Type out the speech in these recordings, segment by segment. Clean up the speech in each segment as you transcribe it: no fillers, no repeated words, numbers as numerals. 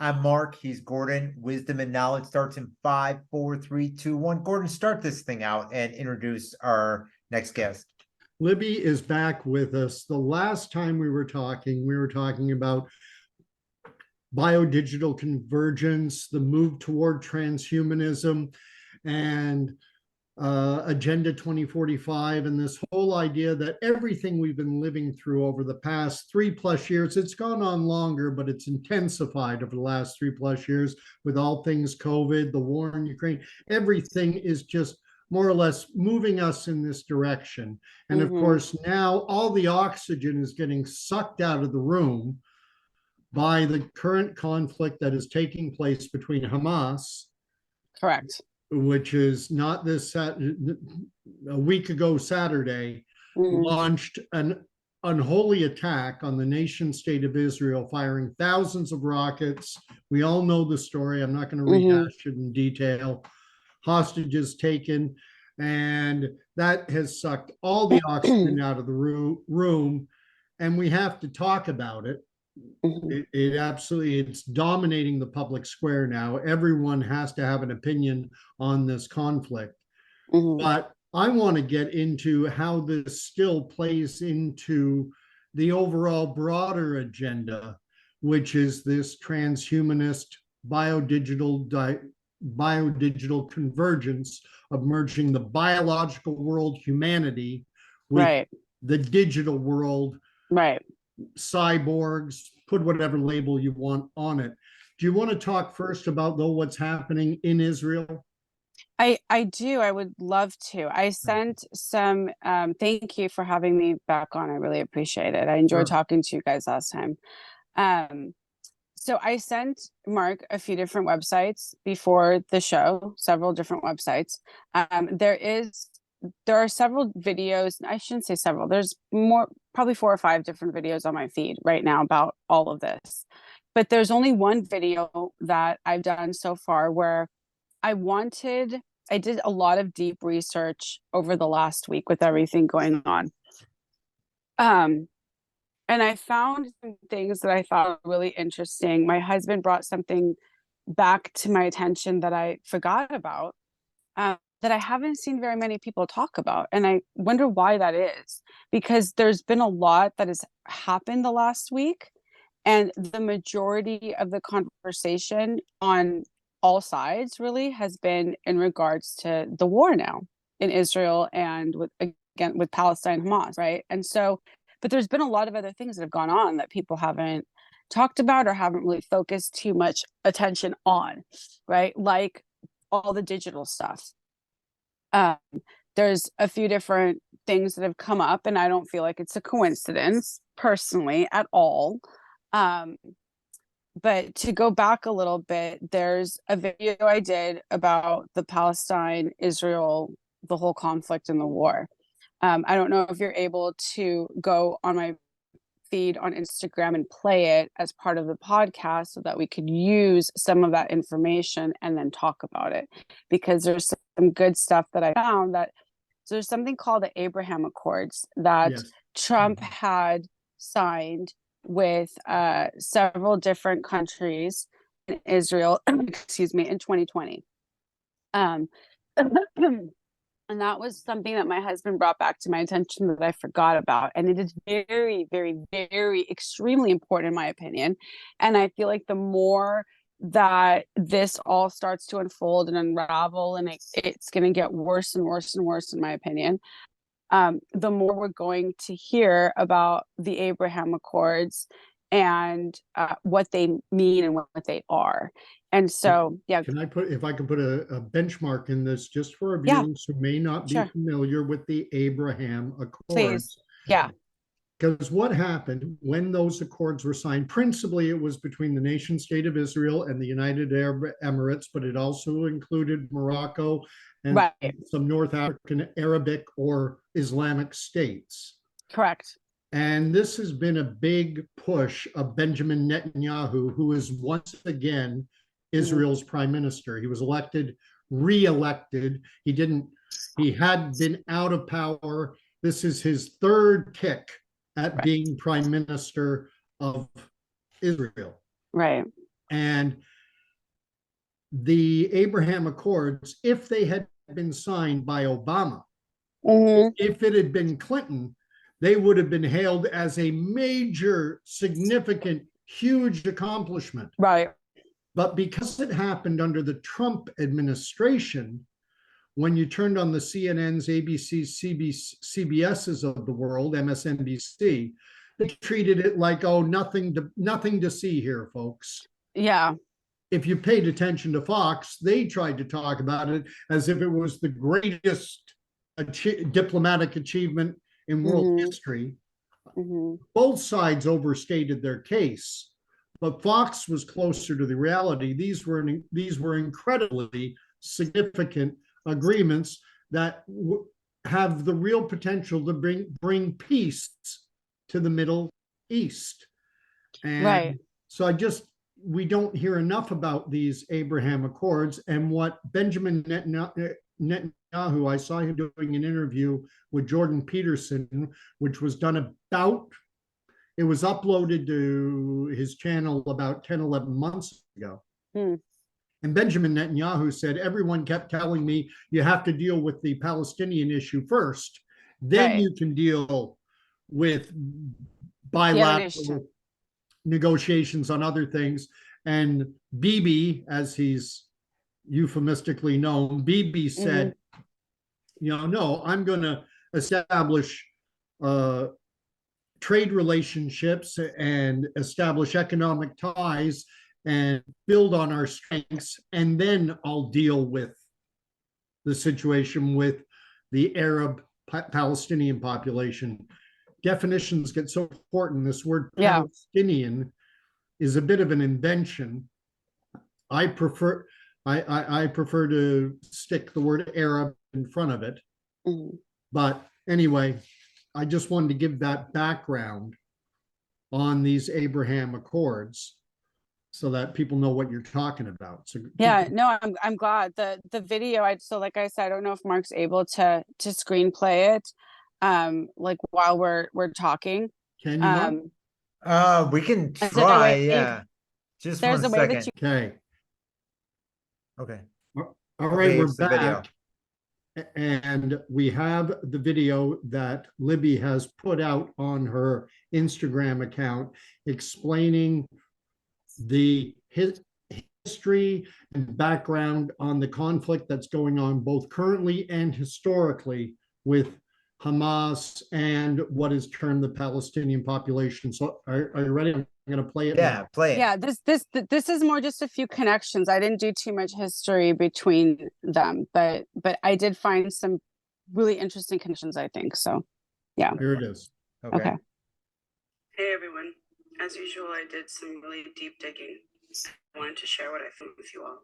I'm Mark. He's Gordon. Wisdom and knowledge starts in 5, 4, 3, 2, 1. Gordon, start this thing out and introduce our next guest. Libby is back with us. The last time we were talking about biodigital convergence, the move toward transhumanism, and Agenda 2045, and this whole idea that everything we've been living through over the past 3+ years, it's gone on longer, but it's intensified over the last 3+ years with all things COVID, the war in Ukraine. Everything is just more or less moving us in this direction. And of course, now all the oxygen is getting sucked out of the room by the current conflict that is taking place between Hamas, correct, which is not this a week ago Saturday, launched an unholy attack on the nation state of Israel, firing thousands of rockets. We all know the story. I'm not going to rehash it in detail. Hostages taken, and that has sucked all the oxygen out of the room, and we have to talk about it. It absolutely, it's dominating the public square now. Everyone has to have an opinion on this conflict. But I want to get into how this still plays into the overall broader agenda, which is this transhumanist biodigital convergence of merging the biological world, humanity, with the digital world, cyborgs, put whatever label you want on it. Do you want to talk first about, though, what's happening in Israel? I do. I would love to. I sent some, thank you for having me back on. I really appreciate it. I enjoyed talking to you guys last time. So I sent Mark a few different websites before the show, several different websites. There are several videos. I shouldn't say several. There's more, probably 4 or 5 different videos on my feed right now about all of this. But there's only one video that I've done so far where I did a lot of deep research over the last week with everything going on. And I found some things that I thought were really interesting. My husband brought something back to my attention that I forgot about, that I haven't seen very many people talk about. And I wonder why that is, because there's been a lot that has happened the last week. And the majority of the conversation on all sides really has been in regards to the war now in Israel and with Palestine, Hamas, right? And so, but there's been a lot of other things that have gone on that people haven't talked about or haven't really focused too much attention on, right? Like all the digital stuff. There's a few different things that have come up, and I don't feel like it's a coincidence personally at all. But to go back a little bit, there's a video I did about the Palestine, Israel, the whole conflict and the war. I don't know if you're able to go on my feed on Instagram and play it as part of the podcast so that we could use some of that information and then talk about it, because there's some good stuff that I found. That so there's something called the Abraham Accords that Trump had signed with several different countries in Israel, excuse me, in 2020. And that was something that my husband brought back to my attention that I forgot about. And it is very, very, very extremely important in my opinion. And I feel like the more that this all starts to unfold and unravel, and it's going to get worse and worse and worse, in my opinion, the more we're going to hear about the Abraham Accords and what they mean and what they are. And so, if I can put a benchmark in this, just for our viewers who may not be familiar with the Abraham Accords. Please. Because what happened when those accords were signed, principally it was between the nation state of Israel and the United Arab Emirates, but it also included Morocco and some North African Arabic or Islamic states. Correct. And this has been a big push of Benjamin Netanyahu, who is once again Israel's prime minister. He was re-elected. He had been out of power. This is his 3rd kick at being prime minister of Israel. Right. And the Abraham Accords, if they had been signed by Obama, if it had been Clinton, they would have been hailed as a major, significant, huge accomplishment. Right. But because it happened under the Trump administration, when you turned on the CNNs, ABCs, CBSs of the world, MSNBC, they treated it like, oh, nothing to see here, folks. Yeah. If you paid attention to Fox, they tried to talk about it as if it was the greatest diplomatic achievement in world history. Both sides overstated their case, but Fox was closer to the reality. These were incredibly significant agreements that have the real potential to bring peace to the Middle East. And so we don't hear enough about these Abraham Accords. And what Benjamin Netanyahu, I saw him doing an interview with Jordan Peterson, which was done it was uploaded to his channel about 10, 11 months ago. And Benjamin Netanyahu said, everyone kept telling me you have to deal with the Palestinian issue first, then you can deal with bilateral negotiations on other things. And Bibi, as he's euphemistically known, Bibi said, no, I'm going to establish trade relationships and establish economic ties and build on our strengths, and then I'll deal with the situation with the Arab Palestinian population. Definitions get so important. This word Palestinian is a bit of an invention. I prefer to stick the word Arab in front of it. But anyway, I just wanted to give that background on these Abraham Accords so that people know what you're talking about. So I'm glad the video. Like I said, I don't know if Mark's able to screenplay it, like while we're talking. Can you? We can try. Just there's 1 a way second. that you. Okay. All right, we're back. Video. And we have the video that Libby has put out on her Instagram account explaining the history and background on the conflict that's going on both currently and historically with Hamas and what is termed the Palestinian population. So are you ready? I'm going to play it. Yeah, play it. Yeah, this is more just a few connections. I didn't do too much history between them, but I did find some really interesting connections, I think. So yeah. Here it is. Okay. Hey everyone. As usual, I did some really deep digging. I wanted to share what I found with you all.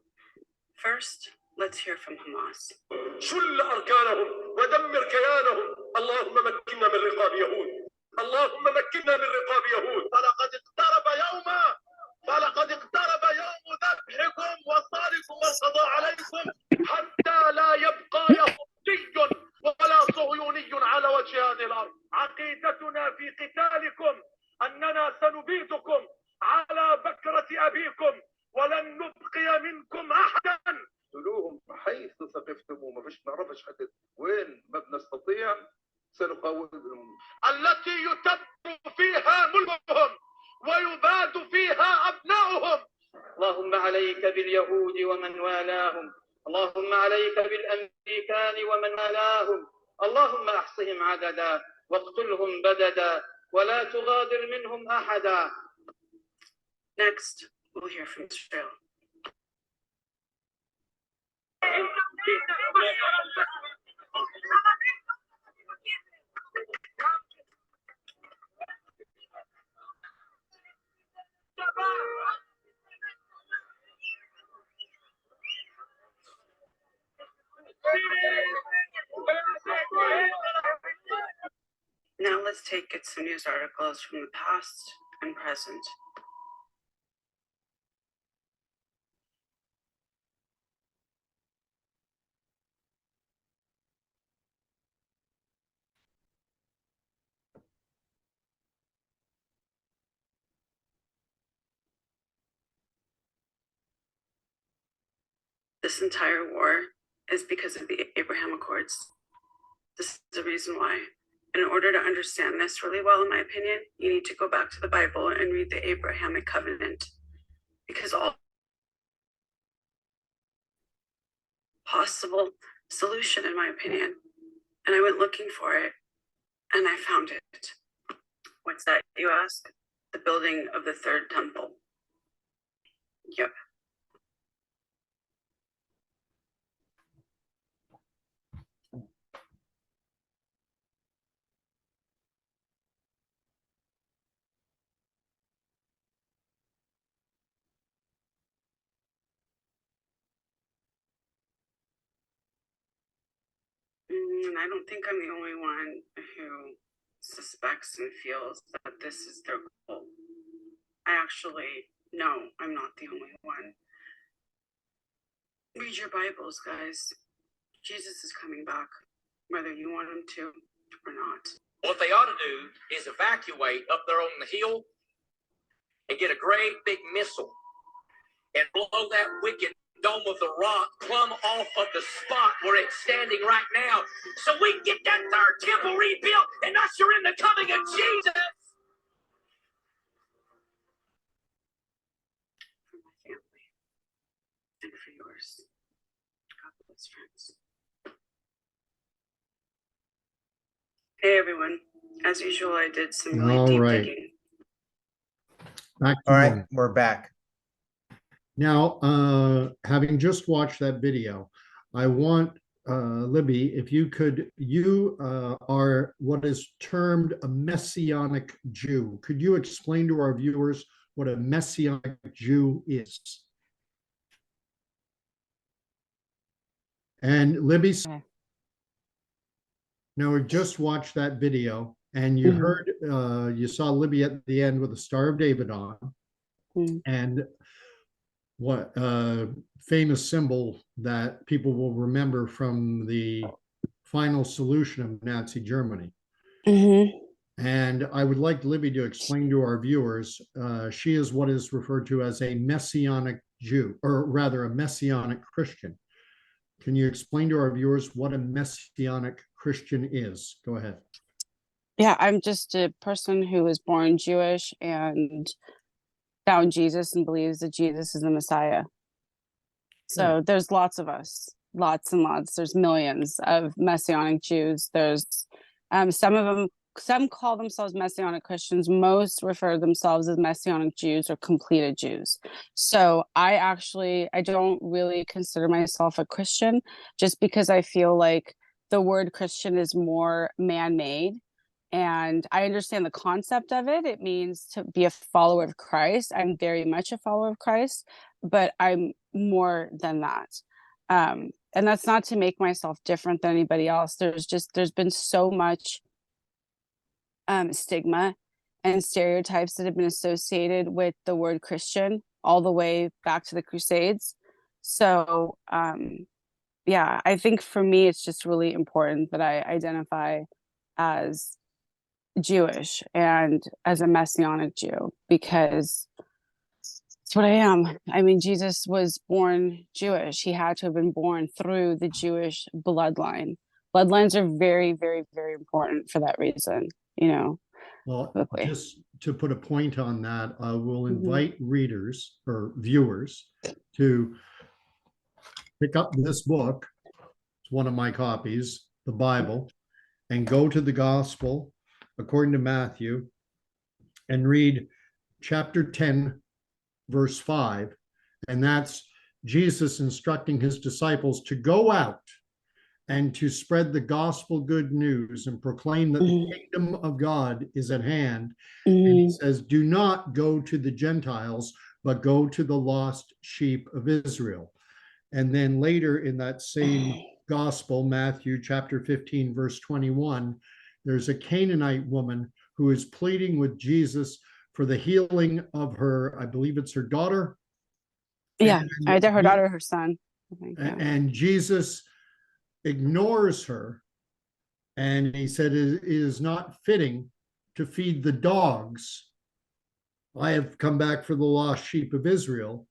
First, let's hear from Hamas. شل أركانهم ودمر كيانهم اللهم مكننا من رقاب يهود اللهم مكننا من رقاب يهود فلقد اقترب يوم ذبحكم وصالكم والقضاء عليكم حتى لا يبقى يهودي ولا صهيوني على وجه هذه الأرض. عقيدتنا في قتالكم أننا سنبيدكم على بكرة أبيكم ولن نبقي منكم أحدا. قتلوهم حيث ثقفتموه ما فيش نعرفش حدد وين ما بنستطيع سنقاومهم التي يتم فيها ملكهم ويباد فيها أبناؤهم. اللهم عليك باليهود ومن والاهم اللهم عليك بالأمريكان ومن والاهم اللهم أحصهم عددا واقتلهم بددا ولا تغادر منهم أحدا. Next, we'll hear from Israel. Now let's get some news articles from the past and present. This entire war is because of the Abraham Accords. This is the reason why. And in order to understand this really well, in my opinion, you need to go back to the Bible and read the Abrahamic covenant, because all possible solution, in my opinion. And I went looking for it, and I found it. What's that, you ask? The building of the third temple. Yep. And I don't think I'm the only one who suspects and feels that this is their goal. I actually know I'm not the only one. Read your Bibles, guys. Jesus is coming back, whether you want him to or not. What they ought to do is evacuate up there on the hill and get a great big missile and blow that wicked dome of the rock plumb off of the spot where it's standing right now, so we can get that third temple rebuilt and usher in the coming of Jesus. For my family and for yours. God bless, friends. Hey everyone. As usual, I did some really All deep right. digging. Back to All right, normal. we're back. Now, having just watched that video, I want Libby, if you could, you are what is termed a messianic Jew. Could you explain to our viewers what a messianic Jew is? And Libby, Okay. now we've just watched that video, and you heard, you saw Libby at the end with the Star of David on, and what famous symbol that people will remember from the final solution of Nazi Germany. And I would like Libby to explain to our viewers, she is what is referred to as a messianic Jew, or rather a messianic Christian. Can you explain to our viewers what a messianic Christian is? Go ahead. Yeah, I'm just a person who was born Jewish and found Jesus and believes that Jesus is the Messiah. So there's lots of us, lots and lots. There's millions of Messianic Jews. There's some call themselves Messianic Christians. Most refer themselves as Messianic Jews or completed Jews. So I don't really consider myself a Christian, just because I feel like the word Christian is more man-made. And I understand the concept of it. It means to be a follower of Christ. I'm very much a follower of Christ, but I'm more than that. And that's not to make myself different than anybody else. There's been so much stigma and stereotypes that have been associated with the word Christian all the way back to the Crusades. So yeah, I think for me, it's just really important that I identify as Jewish and as a Messianic Jew, because it's what I am. I mean, Jesus was born Jewish. He had to have been born through the Jewish bloodline. Bloodlines are very, very, very important for that reason, you know. Well, quickly. just to put a point on that, I will invite readers or viewers to pick up this book. It's one of my copies, the Bible, and go to the Gospel according to Matthew and read chapter 10, verse 5. And that's Jesus instructing his disciples to go out and to spread the gospel good news and proclaim that the kingdom of God is at hand. And he says, do not go to the Gentiles, but go to the lost sheep of Israel. And then later in that same gospel, Matthew chapter 15, verse 21, there's a Canaanite woman who is pleading with Jesus for the healing of her, I believe it's her daughter. Yeah, and either her daughter or her son. I think, yeah. And Jesus ignores her, and he said, it is not fitting to feed the dogs. I have come back for the lost sheep of Israel.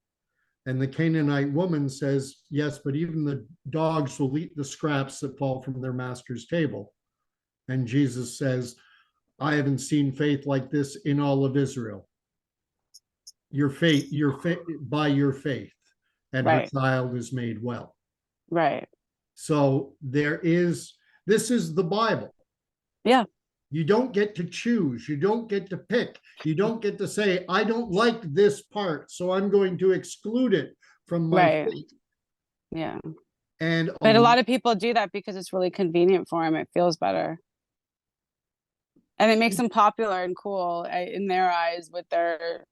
And the Canaanite woman says, yes, but even the dogs will eat the scraps that fall from their master's table. And Jesus says, I haven't seen faith like this in all of Israel. Your faith, by your faith, and her Right. child is made well. Right. So this is the Bible. Yeah. You don't get to choose. You don't get to pick. You don't get to say, I don't like this part, so I'm going to exclude it from my Right. faith. Yeah. And But a lot of people do that because it's really convenient for them. It feels better. And it makes them popular and cool in their eyes with their,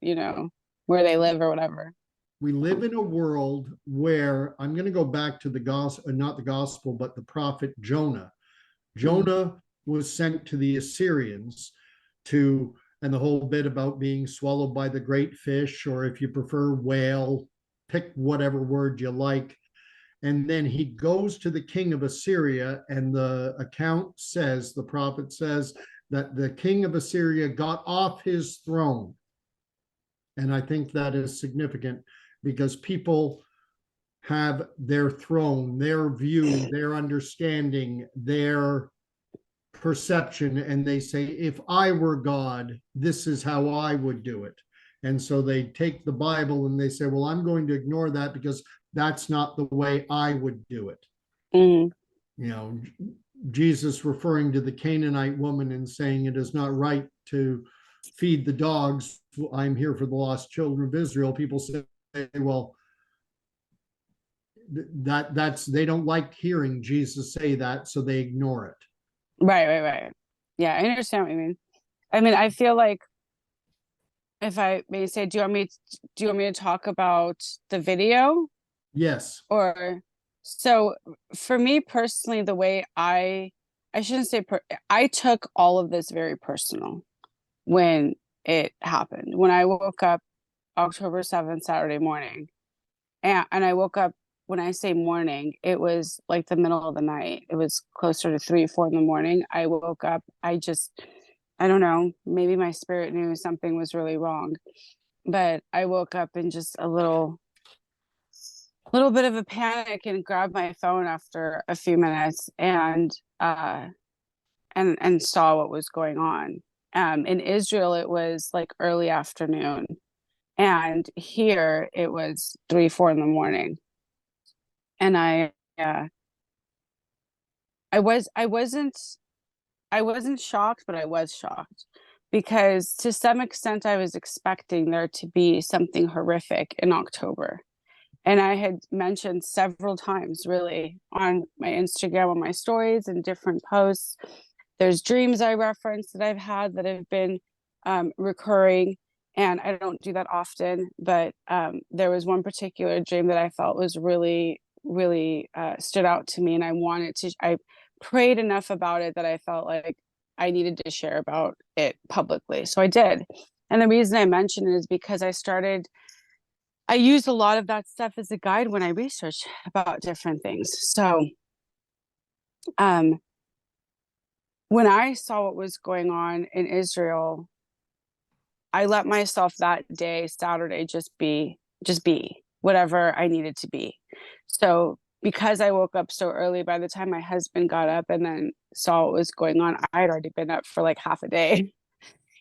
where they live or whatever. we live in a world where I'm going to go back to the gospel, not the gospel, but the prophet Jonah. Jonah was sent to the Assyrians and the whole bit about being swallowed by the great fish, or if you prefer, whale, pick whatever word you like. And then he goes to the king of Assyria, and the account says, the prophet says, that the king of Assyria got off his throne. And I think that is significant because people have their throne, their view, their understanding, their perception, and they say, if I were God, this is how I would do it. And so they take the Bible and they say, well, I'm going to ignore that because that's not the way I would do it. Jesus referring to the Canaanite woman and saying it is not right to feed the dogs. I'm here for the lost children of Israel. People say, well, that's they don't like hearing Jesus say that, so they ignore it. Right. Yeah, I understand what you mean. I mean, I feel like, if I may say, do you want me to talk about the video? Yes. Or so for me personally, the way I shouldn't say I took all of this very personal when it happened. When I woke up October 7th, Saturday morning, and I woke up, when I say morning, it was like the middle of the night. It was closer to 3, 4 in the morning. I woke up. I don't know, maybe my spirit knew something was really wrong, but I woke up in just a little bit of a panic and grabbed my phone after a few minutes and saw what was going on. In Israel, it was like early afternoon, and here it was 3, 4 in the morning. And I wasn't shocked, but I was shocked because to some extent I was expecting there to be something horrific in October. And I had mentioned several times, really, on my Instagram, on my stories and different posts. There's dreams I referenced that I've had that have been recurring. And I don't do that often, but there was one particular dream that I felt was really, really stood out to me. And I prayed enough about it that I felt like I needed to share about it publicly. So I did. And the reason I mention it is because I used a lot of that stuff as a guide when I researched about different things. So when I saw what was going on in Israel, I let myself that day, Saturday, just be whatever I needed to be. So because I woke up so early, by the time my husband got up and then saw what was going on, I had already been up for like half a day.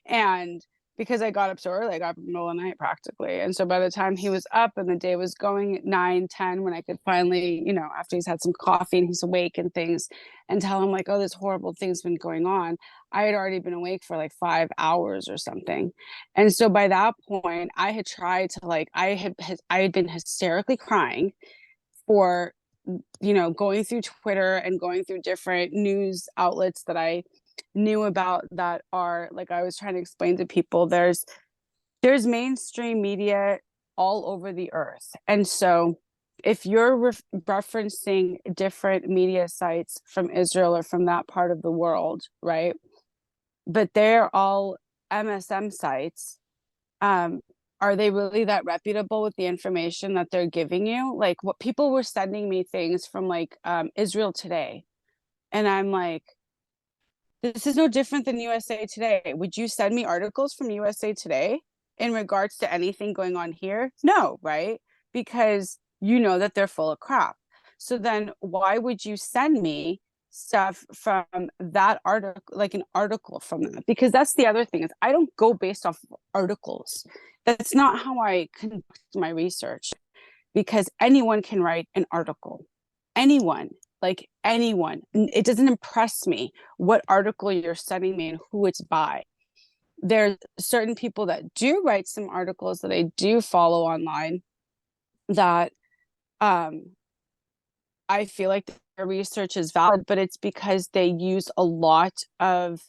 And because I got up so early, I got up in the middle of the night practically. And so by the time he was up and the day was going at 9, 10, when I could finally, after he's had some coffee and he's awake and things, and tell him like, oh, this horrible thing's been going on, I had already been awake for like 5 hours or something. And so by that point, I had tried to I had been hysterically crying for, going through Twitter and going through different news outlets that I knew about that are, like I was trying to explain to people, there's mainstream media all over the earth. And so if you're referencing different media sites from Israel or from that part of the world, right, but they're all MSM sites, are they really that reputable with the information that they're giving you? Like, what people were sending me things from like Israel Today, and I'm like, this is no different than USA Today. Would you send me articles from USA Today in regards to anything going on here? No, right? because you know that they're full of crap. So then why would you send me stuff from that article, like an article from that? Because that's the other thing, is I don't go based off of articles. That's not how I conduct my research, because anyone can write an article. Anyone, like anyone. It doesn't impress me what article you're sending me and who it's by. There's certain people that do write some articles that I do follow online that I feel like their research is valid, but it's because they use a lot of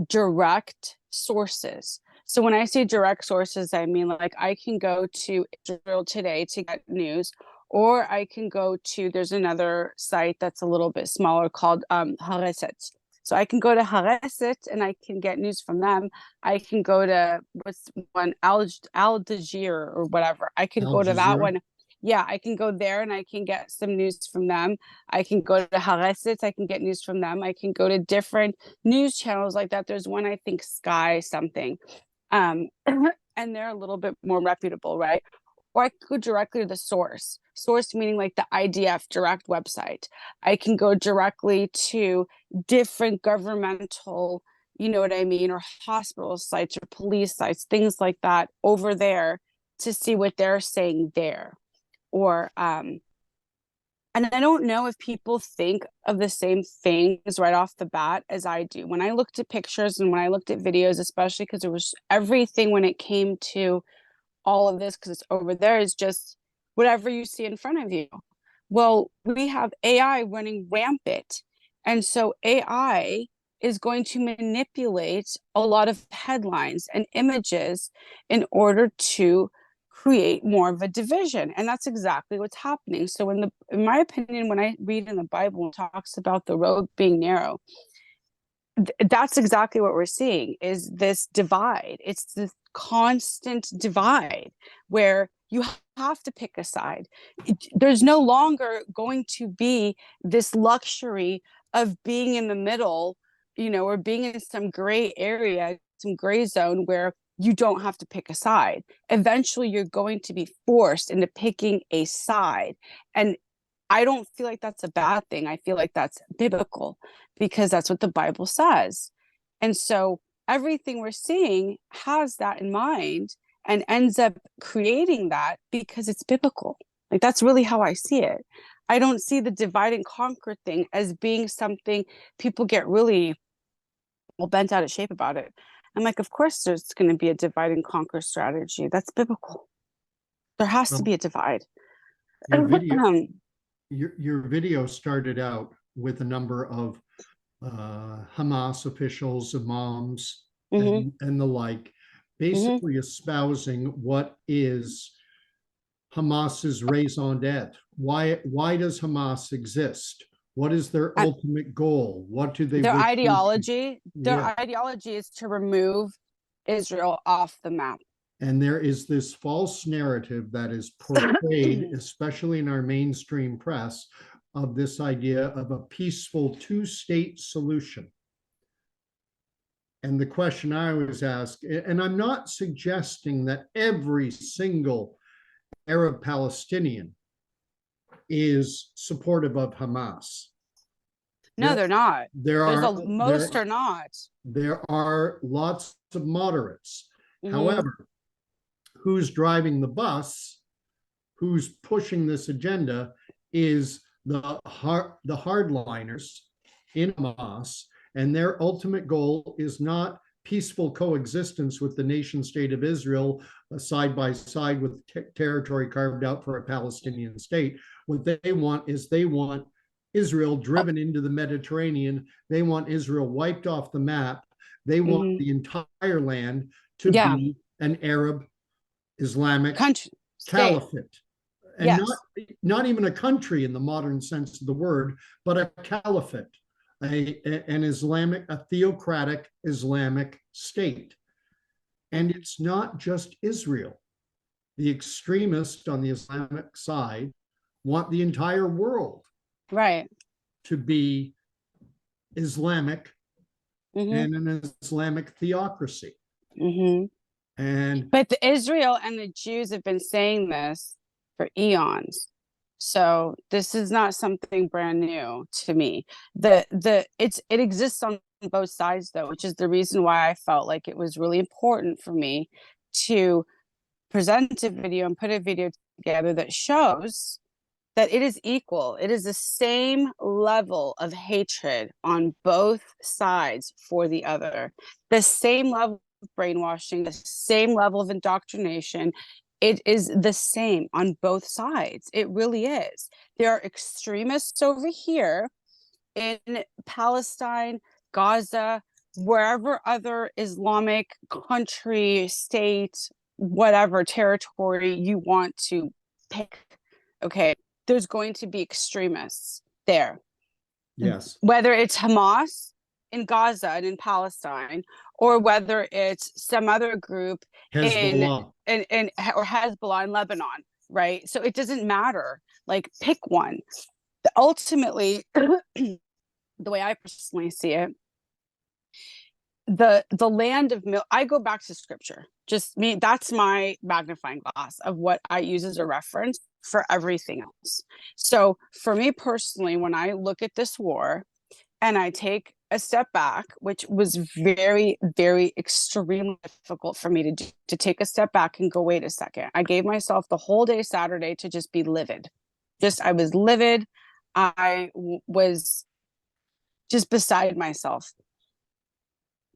direct sources. So when I say direct sources, I mean, like, I can go to Israel Today to get news, or I can go to, there's another site that's a little bit smaller called Haaretz. So I can go to Haaretz and I can get news from them. I can go to, what's one, Al Jazeera or whatever. I can Al go to that Jazeera? one. Yeah, I can go there and I can get some news from them. I can go to Haaretz, I can get news from them. I can go to different news channels like that. There's one, I think, Sky something. And they're a little bit more reputable, right? Or I could go directly to the source. Source meaning like the IDF direct website. I can go directly to different governmental, you know what I mean, or hospital sites or police sites, things like that over there, to see what they're saying there. Or and I don't know if people think of the same things right off the bat as I do. When I looked at pictures and when I looked at videos, especially because it was everything when it came to all of this, because it's over there, is just whatever you see in front of you. Well, we have AI running rampant. And so AI is going to manipulate a lot of headlines and images in order to create more of a division. And that's exactly what's happening. So in my opinion, when I read in the Bible, it talks about the road being narrow, that's exactly what we're seeing, is this divide. It's this constant divide where you have to pick a side. There's no longer going to be this luxury of being in the middle, you know, or being in some gray area, some gray zone where you don't have to pick a side. Eventually, you're going to be forced into picking a side. And I don't feel like that's a bad thing. I feel like that's biblical, because that's what the Bible says. And so everything we're seeing has that in mind and ends up creating that because it's biblical. Like, that's really how I see it. I don't see the divide and conquer thing as being something people get really bent out of shape about it. I'm like, of course there's going to be a divide and conquer strategy. That's biblical. There has to be a divide. Your video started out with a number of Hamas officials, imams, and the like, basically espousing what is Hamas's raison d'etre. Why does Hamas exist? What is their ultimate goal? What do they? Their ideology is to remove Israel off the map. And there is this false narrative that is portrayed, especially in our mainstream press, of this idea of a peaceful two-state solution. And the question I always ask, and I'm not suggesting that every single Arab Palestinian is supportive of Hamas. No, they're not. Most are not. There are lots of moderates. However, who's driving the bus, who's pushing this agenda, is the hardliners in Hamas, and their ultimate goal is not peaceful coexistence with the nation state of Israel side by side with territory carved out for a Palestinian state. What they want is Israel driven into the Mediterranean. They want Israel wiped off the map. They want the entire land to be an Arab Islamic caliphate. And not even a country in the modern sense of the word, but a caliphate, a theocratic Islamic state. And it's not just Israel. The extremists on the Islamic side want the entire world to be Islamic and an Islamic theocracy. But the Israel and the Jews have been saying this for eons. So this is not something brand new to me. It exists on both sides though, which is the reason why I felt like it was really important for me to present a video and put a video together that shows that it is equal. It is the same level of hatred on both sides for the other, the same level of brainwashing, the same level of indoctrination. It is the same on both sides. It really is. There are extremists over here in Palestine, Gaza, wherever other Islamic country, state, whatever territory you want to pick. Okay, there's going to be extremists there. Yes. Whether it's Hamas in Gaza and in Palestine, or whether it's some other group Hezbollah. or Hezbollah in Lebanon, right? So it doesn't matter. Like, pick one. Ultimately, the way I personally see it, the land of I go back to scripture. Just me, that's my magnifying glass of what I use as a reference for everything else. So for me personally, when I look at this war and I take a step back, which was very, very extremely difficult for me to do, to take a step back and go, wait a second. I gave myself the whole day Saturday to just be livid. I was livid. I was just beside myself.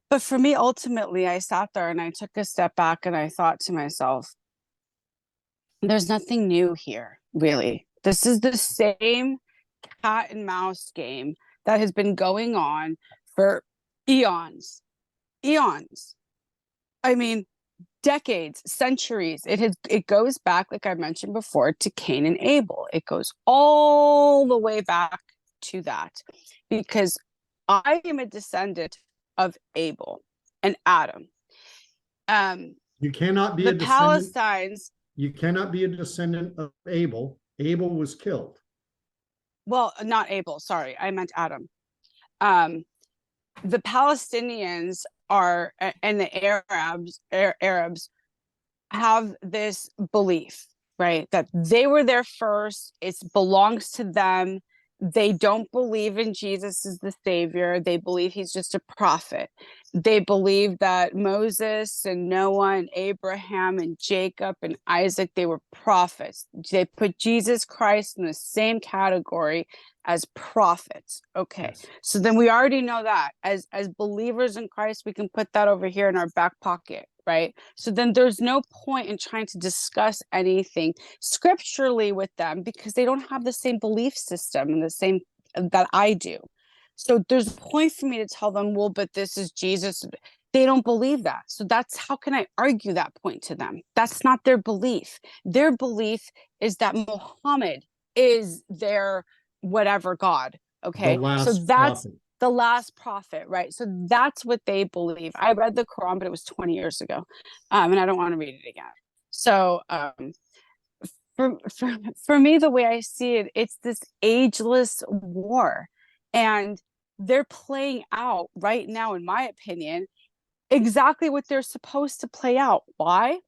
But for me, ultimately, I sat there and I took a step back and I thought to myself, there's nothing new here, really. This is the same cat and mouse game that has been going on for eons. I mean, decades, centuries. It goes back, like I mentioned before, to Cain and Abel. It goes all the way back to that, because I am a descendant of Abel and Adam. You cannot be the a descendant. Palestinians. You cannot be a descendant of Abel. Abel was killed. Well, not Abel. Sorry, I meant Adam. The Palestinians are, and the Arabs have this belief, right, that they were there first. It belongs to them. They don't believe in Jesus as the savior. They believe he's just a prophet. They believe that Moses and Noah and Abraham and Jacob and Isaac, they were prophets. They put Jesus Christ in the same category as prophets. Okay. Yes. So then we already know that as believers in Christ, we can put that over here in our back pocket, right? So then there's no point in trying to discuss anything scripturally with them, because they don't have the same belief system and the same that I do. So there's a point for me to tell them, well, but this is Jesus. They don't believe that. So that's, how can I argue that point to them? That's not their belief. Their belief is that Muhammad is their whatever God. Okay. So that's prophet. the last prophet, right? So that's what they believe. I read the Quran, but it was 20 years ago. And I don't want to read it again. So for me, the way I see it, it's this ageless war. And they're playing out right now, in my opinion, exactly what they're supposed to play out. Why?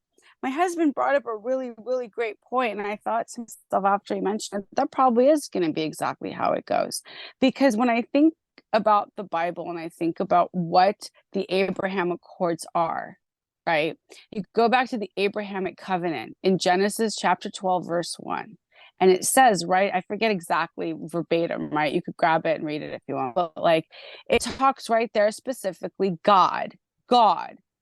My husband brought up a really, really great point, and I thought to myself after he mentioned it, that probably is going to be exactly how it goes. Because when I think about the Bible and I think about what the Abraham Accords are, right? You go back to the Abrahamic covenant in Genesis chapter 12, verse 1. And it says, right, I forget exactly verbatim, right? You could grab it and read it if you want. But like, it talks right there specifically, God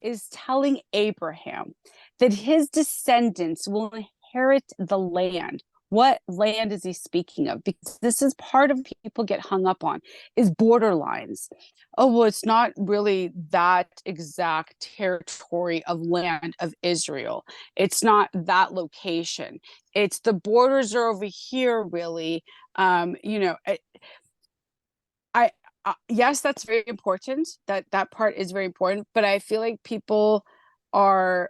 is telling Abraham that his descendants will inherit the land. What land is he speaking of? Because this is part of people get hung up on, is borderlines. Oh, well, it's not really that exact territory of land of Israel. It's not that location. It's the borders are over here, really. Yes, that's very important. That part is very important. But I feel like people are,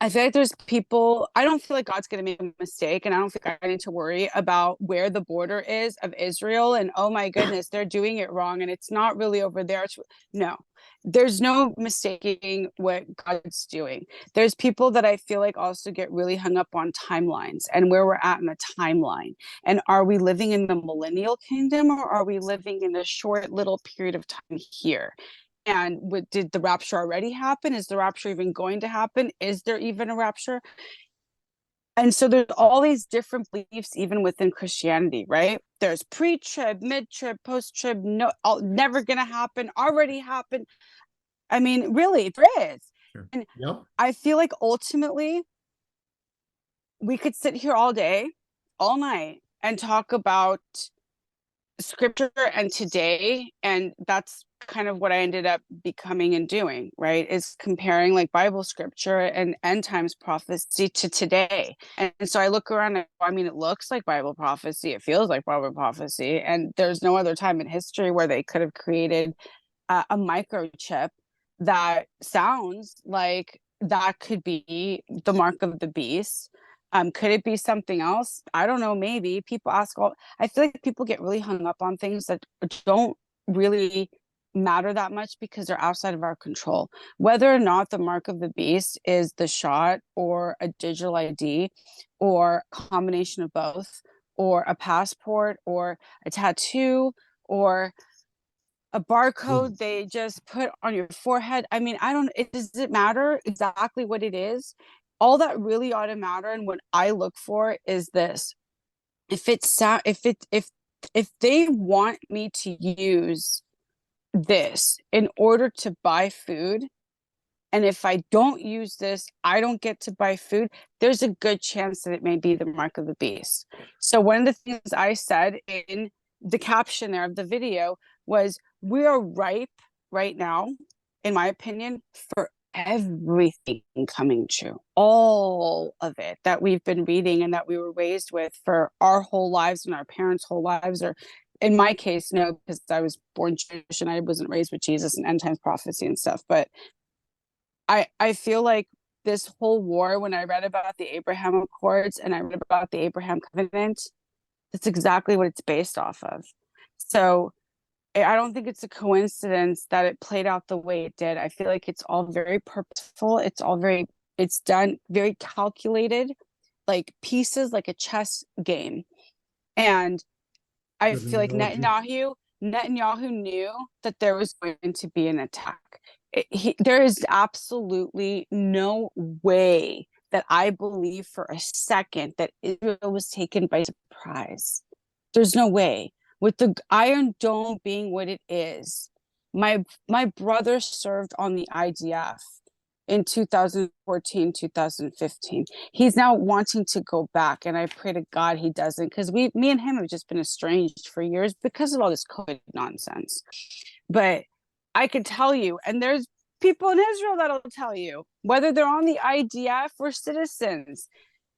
I feel like there's people, I don't feel like God's going to make a mistake, and I don't think I need to worry about where the border is of Israel and, oh my goodness, they're doing it wrong and it's not really over there. No, there's no mistaking what God's doing. There's people that I feel like also get really hung up on timelines and where we're at in the timeline. And are we living in the millennial kingdom, or are we living in a short little period of time here? And did the rapture already happen? Is the rapture even going to happen? Is there even a rapture? And so there's all these different beliefs even within Christianity, right? There's pre-trib, mid-trib, post-trib, no, never gonna happen, already happened. I mean, really, there is. Sure. And Yep. I feel like ultimately we could sit here all day, all night, and talk about scripture and today, and that's kind of what I ended up becoming and doing, right, is comparing like Bible scripture and end times prophecy to today. And so I look around and I mean, it looks like Bible prophecy, it feels like Bible prophecy, and there's no other time in history where they could have created a microchip that sounds like that could be the mark of the beast. Could it be something else? I don't know. Maybe. People ask all. I feel like people get really hung up on things that don't really matter that much because they're outside of our control. Whether or not the mark of the beast is the shot or a digital ID or a combination of both, or a passport or a tattoo or a barcode they just put on your forehead. I mean, I don't, it does it matter exactly what it is? All that really ought to matter, and what I look for is this. If it's if they want me to use this in order to buy food, and if I don't use this, I don't get to buy food, there's a good chance that it may be the mark of the beast. So one of the things I said in the caption there of the video was, we are ripe right now, in my opinion, for everything coming true. All of it that we've been reading and that we were raised with for our whole lives and our parents' whole lives, or in my case, no, because I was born Jewish and I wasn't raised with Jesus and end times prophecy and stuff. But I feel like this whole war, when I read about the Abraham Accords and I read about the Abraham Covenant, that's exactly what it's based off of. So I don't think it's a coincidence that it played out the way it did. I feel like it's all very purposeful. It's done very calculated, like pieces, like a chess game. And I Good feel like analogy. Netanyahu knew that there was going to be an attack. There is absolutely no way that I believe for a second that Israel was taken by surprise. There's no way. With the Iron Dome being what it is, my brother served on the IDF in 2014, 2015. He's now wanting to go back, and I pray to God he doesn't, because me and him have just been estranged for years because of all this COVID nonsense. But I can tell you, and there's people in Israel that'll tell you, whether they're on the IDF or citizens,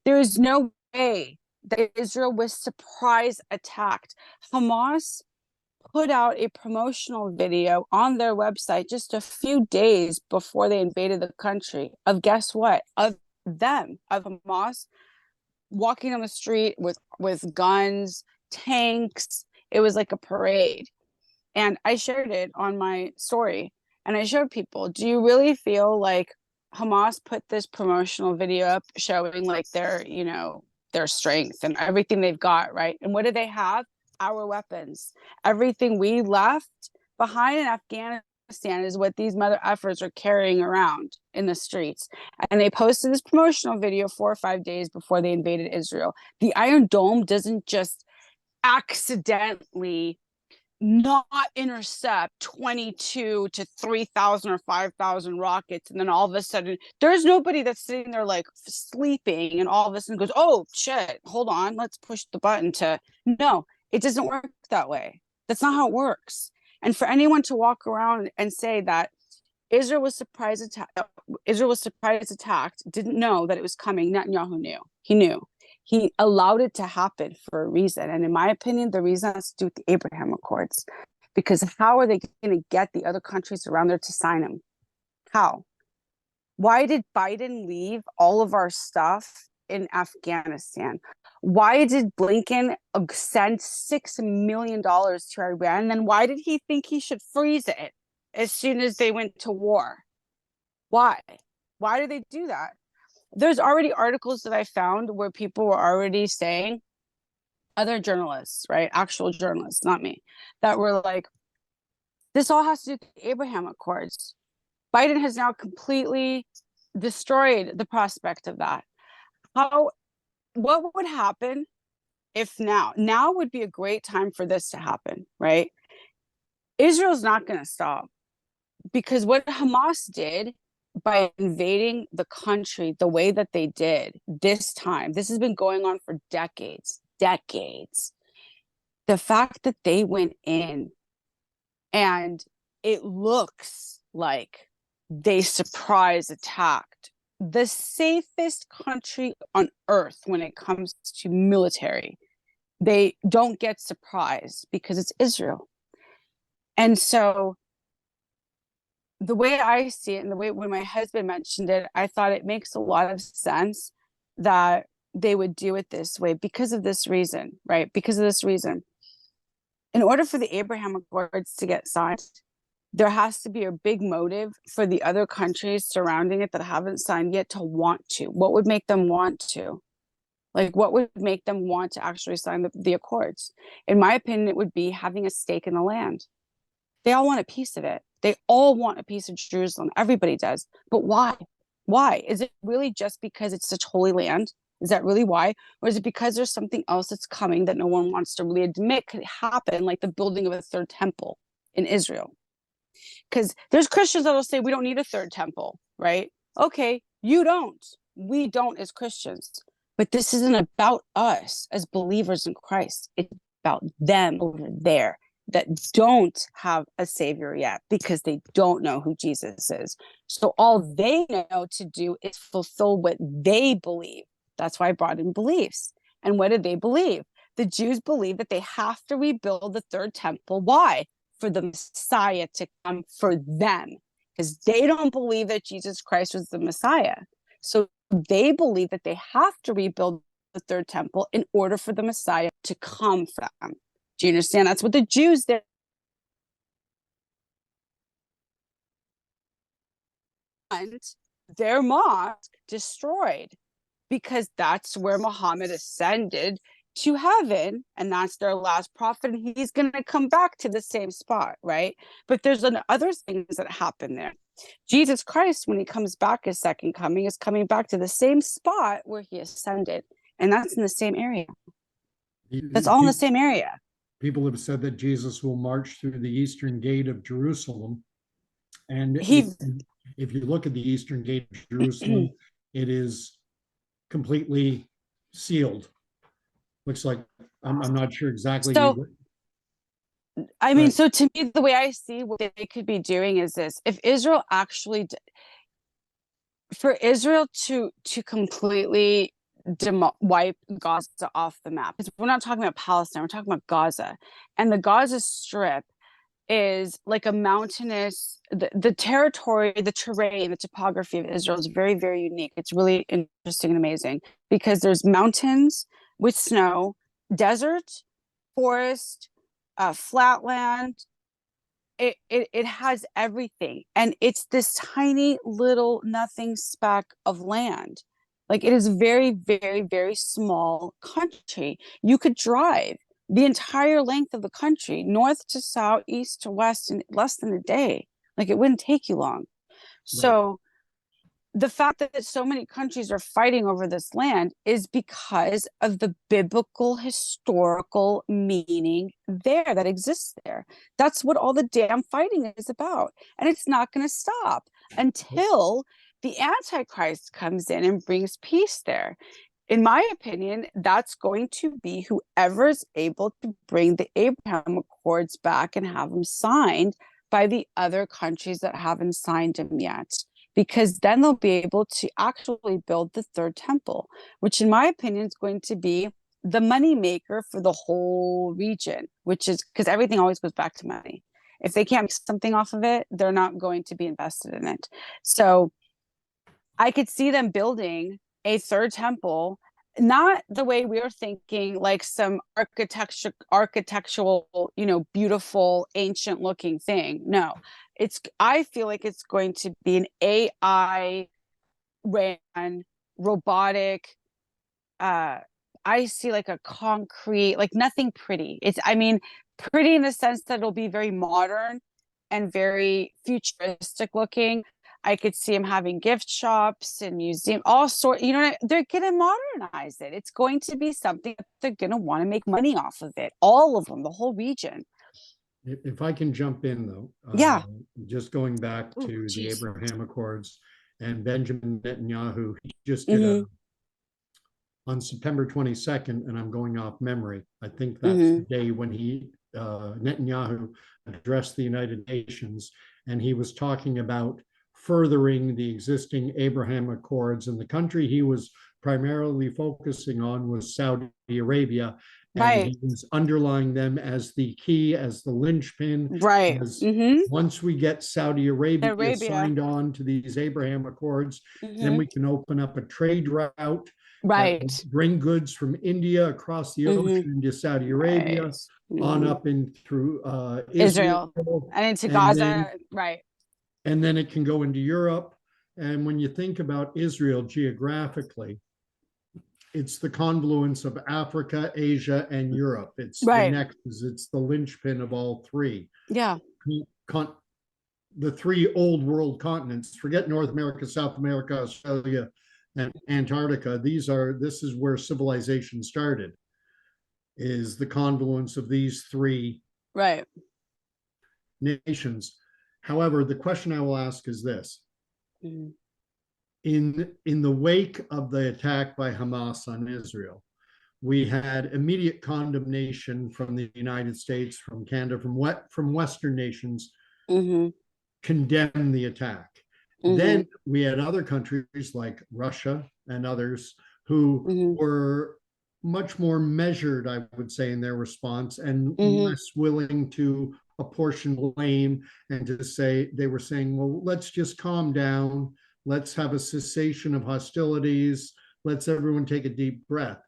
there is no way that Israel was surprise attacked. Hamas put out a promotional video on their website just a few days before they invaded the country of, guess what? Of Hamas walking on the street with guns, tanks. It was like a parade. And I shared it on my story, and I showed people, do you really feel like Hamas put this promotional video up showing like their strength and everything they've got, right? And what do they have? Our weapons. Everything we left behind in Afghanistan is what these mother effers are carrying around in the streets. And they posted this promotional video 4 or 5 days before they invaded Israel. The Iron Dome doesn't just accidentally not intercept 22 to 3,000 or 5,000 rockets, and then all of a sudden there's nobody that's sitting there like sleeping and all of a sudden goes, oh shit, hold on, let's push the button to. No, it doesn't work that way. That's not how it works. And for anyone to walk around and say that Israel was surprise attacked, didn't know that it was coming, Netanyahu knew. He knew. He allowed it to happen for a reason. And in my opinion, the reason has to do with the Abraham Accords. Because how are they going to get the other countries around there to sign them? How? Why did Biden leave all of our stuff in Afghanistan? Why did Blinken send $6 million to Iran? And then why did he think he should freeze it as soon as they went to war? Why? Why did they do that? There's already articles that I found where people were already saying, other journalists, right? Actual journalists, not me, that were like, this all has to do with the Abraham Accords. Biden has now completely destroyed the prospect of that. What would happen if now would be a great time for this to happen, right? Israel's not going to stop, because what Hamas did by invading the country the way that they did this time, this has been going on for decades. The fact that they went in and it looks like they surprise attacked the safest country on earth when it comes to military. They don't get surprised because it's Israel. And so the way I see it, and the way when my husband mentioned it, I thought it makes a lot of sense that they would do it this way because of this reason, right? Because of this reason. In order for the Abraham Accords to get signed, there has to be a big motive for the other countries surrounding it that haven't signed yet to want to. What would make them want to? Like, what would make them want to actually sign the accords? In my opinion, it would be having a stake in the land. They all want a piece of it. They all want a piece of Jerusalem. Everybody does. But why? Why? Is it really just because it's such holy land? Is that really why? Or is it because there's something else that's coming that no one wants to really admit could happen, like the building of a third temple in Israel? Because there's Christians that will say we don't need a third temple, right? Okay, you don't. We don't as Christians. But this isn't about us as believers in Christ. It's about them over there that don't have a savior yet because they don't know who Jesus is. So all they know to do is fulfill what they believe. That's why I brought in beliefs. And what did they believe? The Jews believe that they have to rebuild the third temple. Why? For the Messiah to come for them. Because they don't believe that Jesus Christ was the Messiah. So they believe that they have to rebuild the third temple in order for the Messiah to come for them. Do you understand? That's what the Jews did. And their mosque destroyed, because that's where Muhammad ascended to heaven, and that's their last prophet, and he's going to come back to the same spot, right? But there's other things that happen there. Jesus Christ, when he comes back, his second coming, is coming back to the same spot where he ascended, and that's in the same area. That's all in the same area. People have said that Jesus will march through the eastern gate of Jerusalem. And if you look at the eastern gate of Jerusalem, it is completely sealed. Looks like, I'm not sure exactly. So, I mean, so to me, the way I see what they could be doing is this: if Israel actually, for Israel to completely wipe Gaza off the map, because we're not talking about Palestine, we're talking about Gaza, and the Gaza Strip is like a mountainous, the territory, the terrain, the topography of Israel is very, very unique. It's really interesting and amazing because there's mountains with snow, desert, forest, flatland. It has everything, and it's this tiny little nothing speck of land. Like, it is very, very, very small country. You could drive the entire length of the country, north to south, east to west, in less than a day. Like, it wouldn't take you long. So the fact that so many countries are fighting over this land is because of the biblical historical meaning there that exists there. That's what all the damn fighting is about. And it's not going to stop until the Antichrist comes in and brings peace there. In my opinion, that's going to be whoever's able to bring the Abraham Accords back and have them signed by the other countries that haven't signed them yet. Because then they'll be able to actually build the third temple, which in my opinion is going to be the money maker for the whole region, which is because everything always goes back to money. If they can't make something off of it, they're not going to be invested in it. So I could see them building a third temple, not the way we're thinking, like some architectural, beautiful, ancient looking thing. No, I feel like it's going to be an AI ran robotic. I see like a concrete, like nothing pretty. I mean, pretty in the sense that it'll be very modern and very futuristic looking. I could see them having gift shops and museum, all sort. They're gonna modernize it. It's going to be something that they're gonna want to make money off of it. All of them, the whole region. If I can jump in though, Yeah. just going back Ooh, to the geez. Abraham Accords and Benjamin Netanyahu, he just did Mhm. on September 22nd, and I'm going off memory. I think that's Mhm. the day when Netanyahu addressed the United Nations, and he was talking about furthering the existing Abraham Accords. And the country he was primarily focusing on was Saudi Arabia. And Right. he was underlying them as the key, as the linchpin, Right. as Mhm. once we get Saudi Arabia Arabia. signed on to these Abraham Accords, then Mhm. we can open up a trade route that will Right. bring goods from India across the Mhm. ocean into Saudi Arabia, Right. on Mhm. up in through Israel, Israel and into and then Gaza. Right. it can go into Europe. And when you think about Israel geographically, it's the confluence of Africa, Asia, and Europe. It's the Right. nexus. It's the linchpin of all three. Yeah. The three old world continents. Forget North America, South America, Australia, and Antarctica. This is where civilization started. Is the confluence of these three Right. nations. However, the question I will ask is this: Mhm. in the wake of the attack by Hamas on Israel, we had immediate condemnation from the United States, from Canada, from Western nations, Mhm. condemn the attack. Mhm. Then we had other countries like Russia and others who Mhm. were much more measured, I would say, in their response, and Mhm. less willing to apportion blame, and to say, they were saying, well, let's just calm down. Let's have a cessation of hostilities. Let's everyone take a deep breath.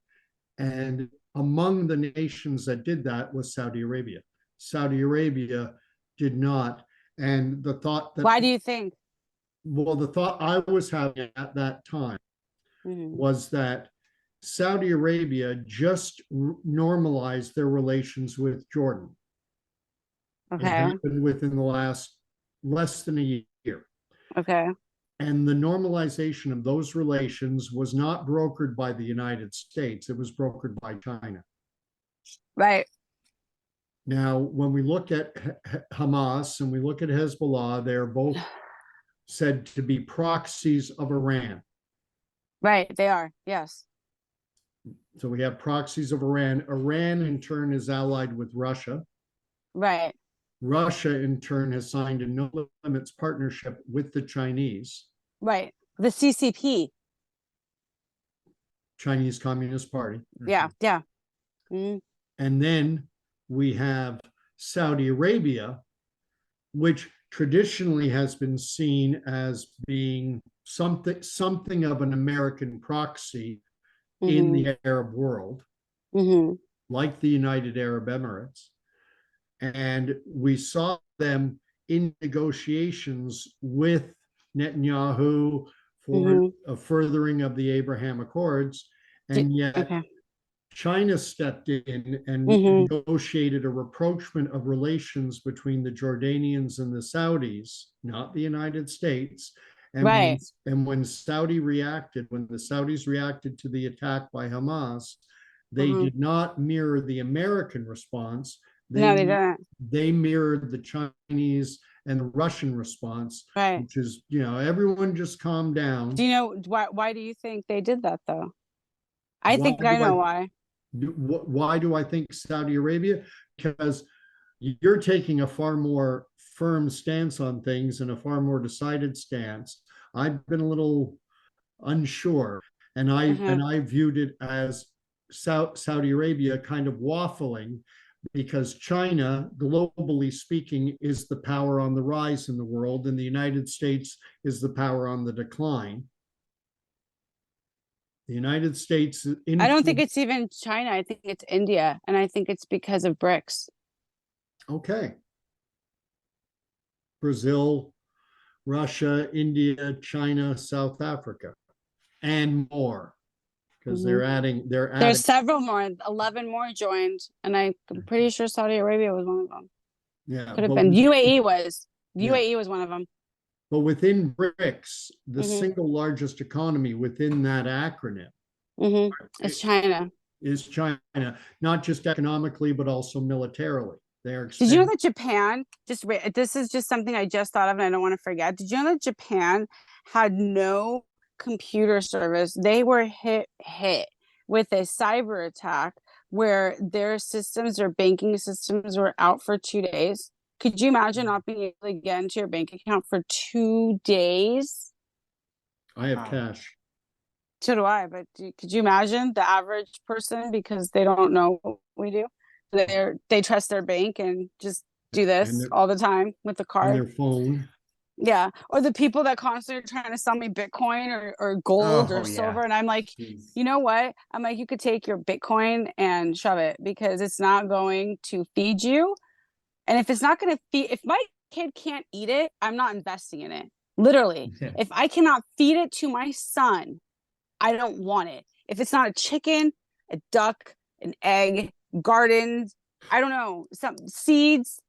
And among the nations that did that was Saudi Arabia. Saudi Arabia did not. And the thought that, Why do you think? well, the thought I was having at that time Mhm. was that Saudi Arabia just normalized their relations with Jordan. It Okay. happened within the last less than a year. Okay. And the normalization of those relations was not brokered by the United States, it was brokered by China. Right. Now, when we look at Hamas and we look at Hezbollah, they're both said to be proxies of Iran. Right. They are. Yes. So we have proxies of Iran. Iran, in turn, is allied with Russia. Right. Russia, in turn, has signed a no limits partnership with the Chinese, Right. The CCP. Chinese Communist Party. Yeah. Yeah. Mhm. And then we have Saudi Arabia, which traditionally has been seen as being something of an American proxy in Mhm. the Arab world, Mhm. like the United Arab Emirates. And we saw them in negotiations with Netanyahu for Mhm. a furthering of the Abraham Accords. And yet Okay. China stepped in and Mhm. negotiated a rapprochement of relations between the Jordanians and the Saudis, not the United States. Right. When the Saudis reacted to the attack by Hamas, they Mhm. did not mirror the American response. No, they They didn't. they mirrored the Chinese and the Russian response, Right. which is, everyone just calm Do down. you know why do you think they did that though? I Why think do I I know why. why do I think Saudi Arabia? Because you're taking a far more firm stance on things and a far more decided stance. I've been a little unsure, and Mhm. I viewed it as Saudi Arabia kind of waffling, because China, globally speaking, is the power on the rise in the world, and the United States is the power on the decline. The United States. I don't think it's even China. I think it's India. And I think it's because of BRICS. Okay. Brazil, Russia, India, China, South Africa, and more. Because they're adding. There's several more. 11 more joined. And I'm pretty sure Saudi Arabia was one of them. Yeah. Could have been. UAE was. UAE Yeah. was one of them. But within BRICS, the single largest economy within that acronym It's China. is China, not just economically, but also militarily. Did you know that Japan, this is just something I just thought of and I don't want to forget. Did you know that Japan had no computer service? They were hit with a cyber attack where their systems, their banking systems were out for 2 days. Could you imagine not being able to get into your bank account for 2 days? I have cash. So do I, but could you imagine the average person, because they don't know what we do? They trust their bank and just do this all the time with the card. And their phone. Yeah. Or the people that constantly are trying to sell me Bitcoin or gold or silver. And I'm like, you know what? I'm like, you could take your Bitcoin and shove it, because it's not going to feed you. And if it's not going to feed, if my kid can't eat it, I'm not investing in it. Literally. If I cannot feed it to my son, I don't want it. If it's not a chicken, a duck, an egg, gardens, I don't know, some seeds.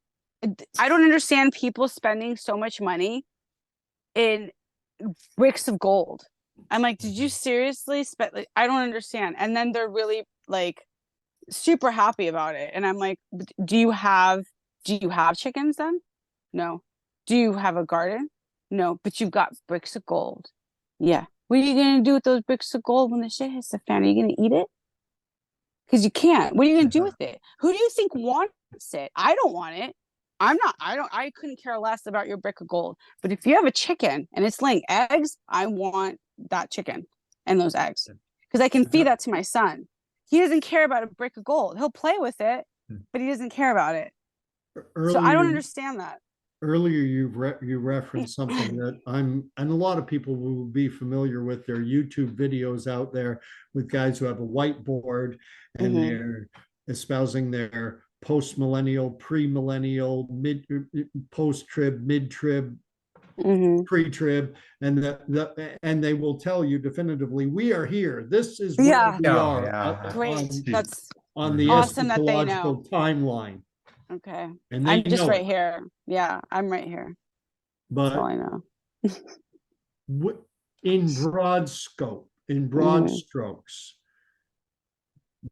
I don't understand people spending so much money in bricks of gold. I'm like, did you seriously spend? Like, I don't understand. And then they're really like super happy about it. And I'm like, do you have chickens then? No. Do you have a garden? No, but you've got bricks of gold. Yeah. What are you going to do with those bricks of gold when the shit hits the fan? Are you going to eat it? Because you can't. What are you going to do with it? Who do you think wants it? I don't want it. I couldn't care less about your brick of gold. But if you have a chicken and it's laying eggs, I want that chicken and those eggs. Because I can feed that to my son. He doesn't care about a brick of gold. He'll play with it, but he doesn't care about it. So I don't understand that. Earlier, you referenced something that and a lot of people will be familiar with. Their YouTube videos out there with guys who have a whiteboard and they're espousing their post-millennial, pre-millennial, post-trib, mid-trib, pre-trib, and they will tell you definitively, we are here. This is where we are. Great. That's on the awesome eschatological timeline. Okay. And I'm just right here. Yeah, I'm right here. But that's all I know. In broad scope, in broad strokes,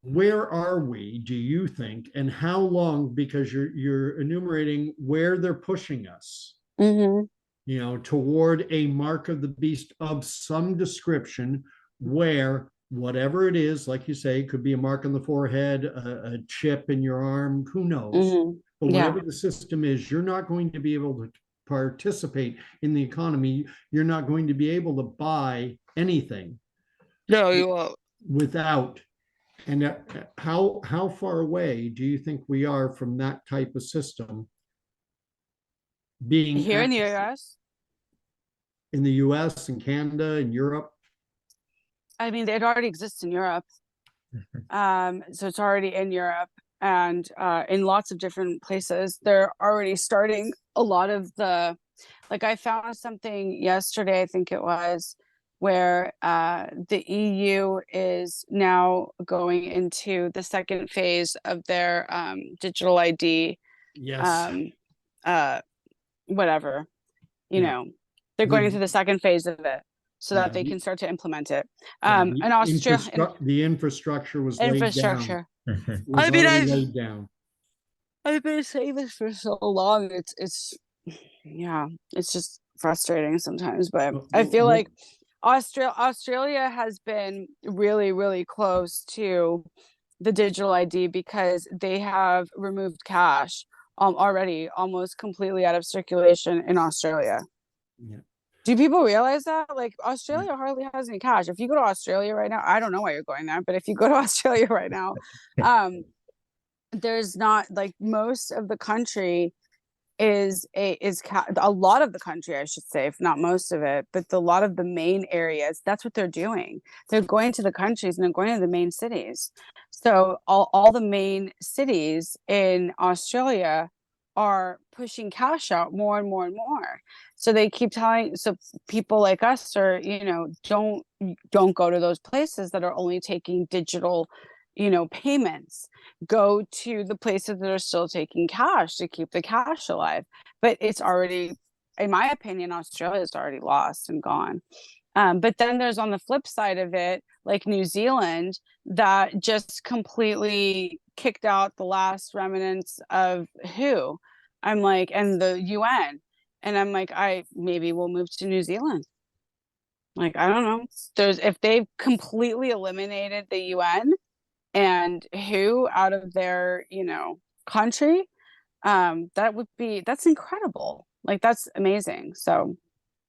where are we, do you think, and how long? Because you're enumerating where they're pushing us, toward a mark of the beast of some description, where whatever it is, like you say, it could be a mark on the forehead, a chip in your arm, who knows? But whatever the system is, you're not going to be able to participate in the economy. You're not going to be able to buy anything. No, you won't. Without. And how far away do you think we are from that type of system being here in the US? In the US and Canada and Europe? I mean, it already exists in Europe. So it's already in Europe and in lots of different places. They're already starting a lot of like I found something yesterday, I think it was, where the EU is now going into the second phase of their digital ID. Yes. Whatever, they're going into the second phase of it so that they can start to implement it. And Australia, the infrastructure was laid down. I mean, laid down. I've been saying this for so long. It's just frustrating sometimes, but I feel like Australia has been really, really close to the digital ID because they have removed cash already almost completely out of circulation in Australia. Yeah. Do people realize that? Like, Australia hardly has any cash. If you go to Australia right now, I don't know why you're going there, but if you go to Australia right now, there's not, like, most of the country a lot of the country, I should say, if not most of it, but a lot of the main areas, that's what they're doing. They're going to the countries and they're going to the main cities. So all the main cities in Australia are pushing cash out more and more and more. So they keep telling, so people like us are, don't go to those places that are only taking digital, payments. Go to the places that are still taking cash to keep the cash alive. But it's already, in my opinion, Australia's already lost and gone. But then there's on the flip side of it, like New Zealand, that just completely kicked out the last remnants of who? I'm like, and the UN. And I'm like, maybe we'll move to New Zealand. Like, I don't know. If they've completely eliminated the UN and who out of their, country, that's incredible. Like, that's amazing. So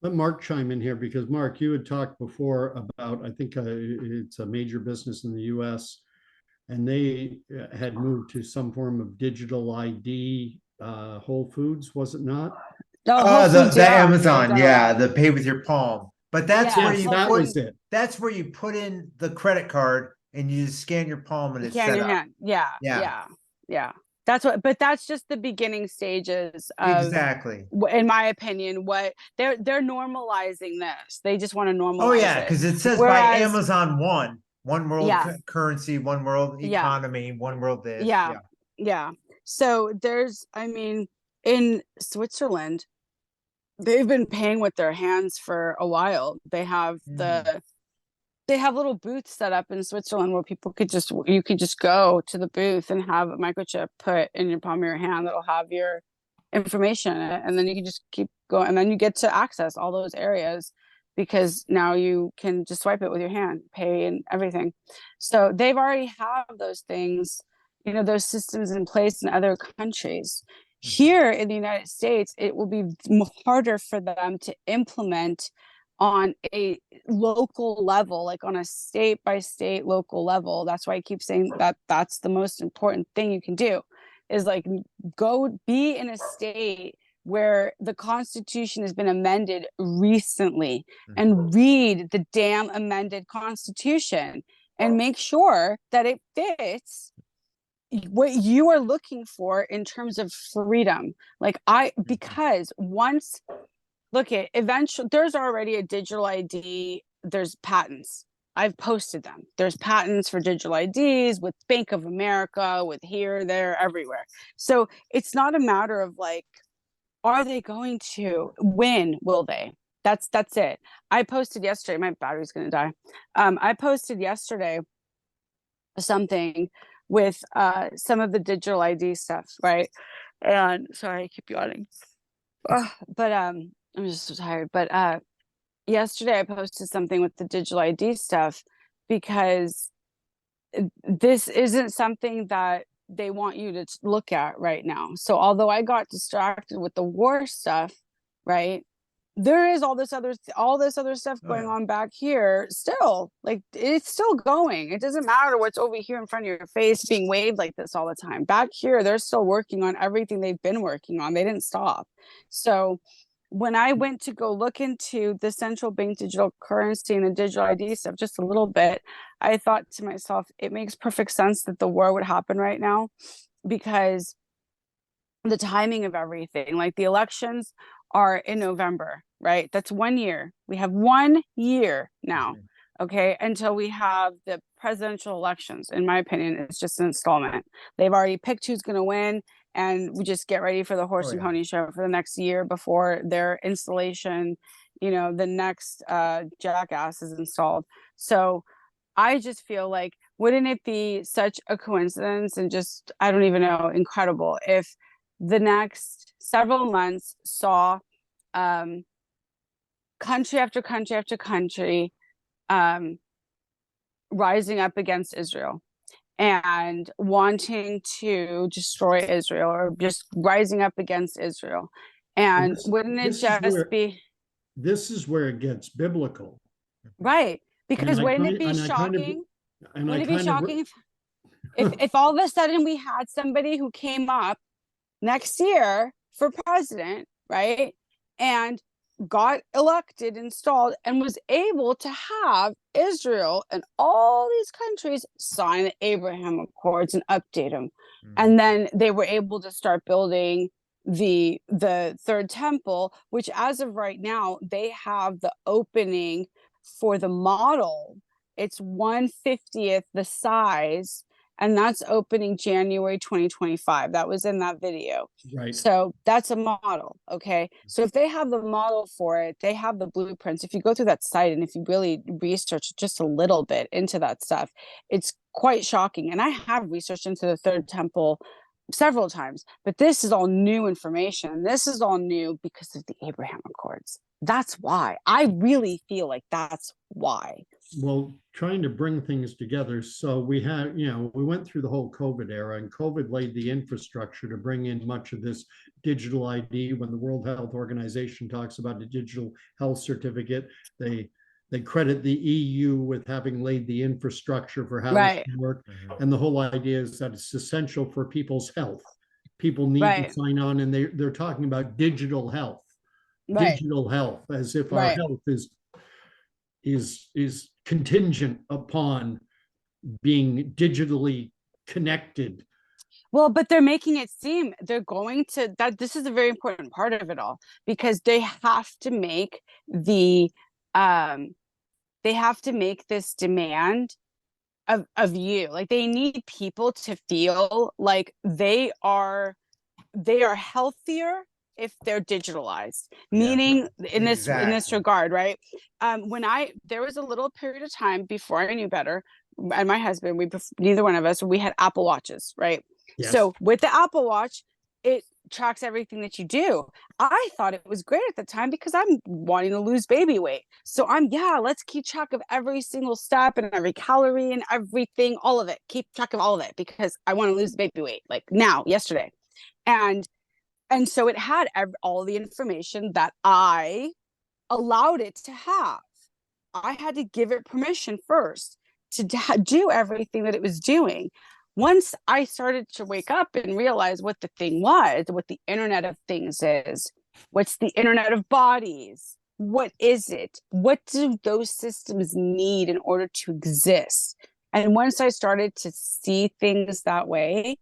Let Mark chime in here, because Mark, you had talked before about, I think it's a major business in the US, and they had moved to some form of digital ID, Whole Foods, was it not? The Amazon, yeah, the pay with your palm. But that's where you that was it. That's where you put in the credit card and you just scan your palm and it's set up. Hand. Yeah. But that's just the beginning stages of, exactly, in my opinion, what they're normalizing this. They just want to normalize. Oh yeah, because it says by Amazon one world currency, one world economy, one world this. Yeah. So in Switzerland, they've been paying with their hands for a while. They have they have little booths set up in Switzerland where you could just go to the booth and have a microchip put in your palm of your hand that'll have your information, and then you can just keep going, and then you get to access all those areas because now you can just swipe it with your hand, pay and everything. So they've already have those things, those systems in place in other countries. Here in the United States, it will be harder for them to implement on a local level, like on a state by state local level. That's why I keep saying that that's the most important thing you can do, is like go be in a state where the Constitution has been amended recently and read the damn amended Constitution and make sure that it fits what you are looking for in terms of freedom. Like because once, look at eventually, there's already a digital ID, there's patents. I've posted them. There's patents for digital IDs with Bank of America, with here, there, everywhere. So it's not a matter of like, are they going to? When will they? That's it. I posted yesterday, my battery's going to die. I posted yesterday something with some of the digital ID stuff, right? And sorry, I keep yawning. But I'm just so tired. But yesterday I posted something with the digital ID stuff because this isn't something that they want you to look at right now. So although I got distracted with the war stuff, right, there is all this other stuff going on back here still. Like, it's still going. It doesn't matter what's over here in front of your face being waved like this all the time. Back here, they're still working on everything they've been working on. They didn't stop. So when I went to go look into the central bank digital currency and the digital ID stuff just a little bit, I thought to myself, it makes perfect sense that the war would happen right now, because the timing of everything, like the elections are in November, right? That's 1 year. We have 1 year now, okay, until we have the presidential elections. In my opinion, it's just an installment. They've already picked who's going to win, and we just get ready for the horse and pony show for the next year before their installation, the next jackass is installed. So I just feel like, wouldn't it be such a coincidence and just, I don't even know, incredible if the next several months saw country after country after country rising up against Israel and wanting to destroy Israel, or just rising up against Israel. And wouldn't it just be... This is where it gets biblical. Right. Because wouldn't it be shocking? Wouldn't it be shocking if all of a sudden we had somebody who came up next year for president, right? And got elected, installed, and was able to have Israel and all these countries sign the Abraham Accords and update them. And then they were able to start building the third temple, which as of right now, they have the opening for the model. It's 1/50th the size, and that's opening January 2025. That was in that video. Right. So that's a model. Okay. So if they have the model for it, they have the blueprints. If you go through that site and if you really research just a little bit into that stuff, it's quite shocking. And I have researched into the third temple several times, but this is all new information. This is all new because of the Abraham Accords. That's why. I really feel like that's why. Well, trying to bring things together. So we had, we went through the whole COVID era, and COVID laid the infrastructure to bring in much of this digital ID. When the World Health Organization talks about the digital health certificate, they credit the EU with having laid the infrastructure for how this can work. And the whole idea is that it's essential for people's health. People need to sign on, and they're talking about digital health. Digital health, as if our health is contingent upon being digitally connected. Well, but they're making it seem they're going to that this is a very important part of it all, because they have to make this demand of you. Like, they need people to feel like they are healthier if they're digitalized, meaning in this regard, right? There was a little period of time before I knew better, and my husband, neither one of us, we had Apple Watches, right? Yes. So with the Apple Watch, it tracks everything that you do. I thought it was great at the time because I'm wanting to lose baby weight. So let's keep track of every single step and every calorie and everything, all of it. Keep track of all of it because I want to lose baby weight, like yesterday. And so it had all the information that I allowed it to have. I had to give it permission first to do everything that it was doing. Once I started to wake up and realize what the thing was, what the Internet of Things is, what's the Internet of Bodies, what is it? What do those systems need in order to exist? And once I started to see things that way,